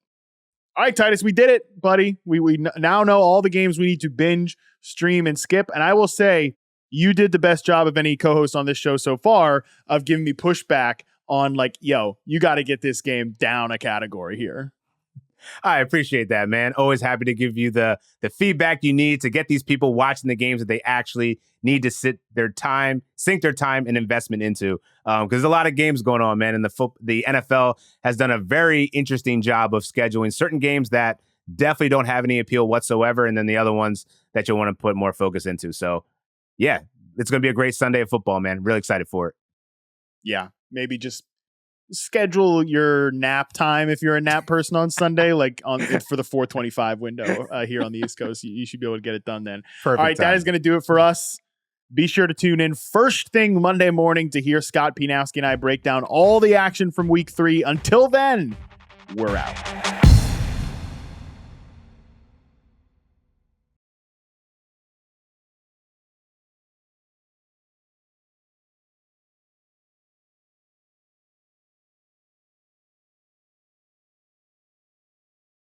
All right, Titus, we did it, buddy. We now know all the games we need to binge, stream, and skip. And I will say, you did the best job of any co-host on this show so far of giving me pushback on like, yo, you got to get this game down a category here. I appreciate that, man. Always happy to give you the feedback you need to get these people watching the games that they actually need to sink their time and investment into. Because there's a lot of games going on, man. And the NFL has done a very interesting job of scheduling certain games that definitely don't have any appeal whatsoever. And then the other ones that you'll want to put more focus into. So, yeah, it's going to be a great Sunday of football, man. Really excited for it. Yeah, maybe just schedule your nap time if you're a nap person on Sunday, like for the 4:25 window here on the East Coast. You should be able to get it done then. Perfect. All right, that is going to do it for us. Be sure to tune in first thing Monday morning to hear Scott Pianowski and I break down all the action from week 3. Until then, we're out.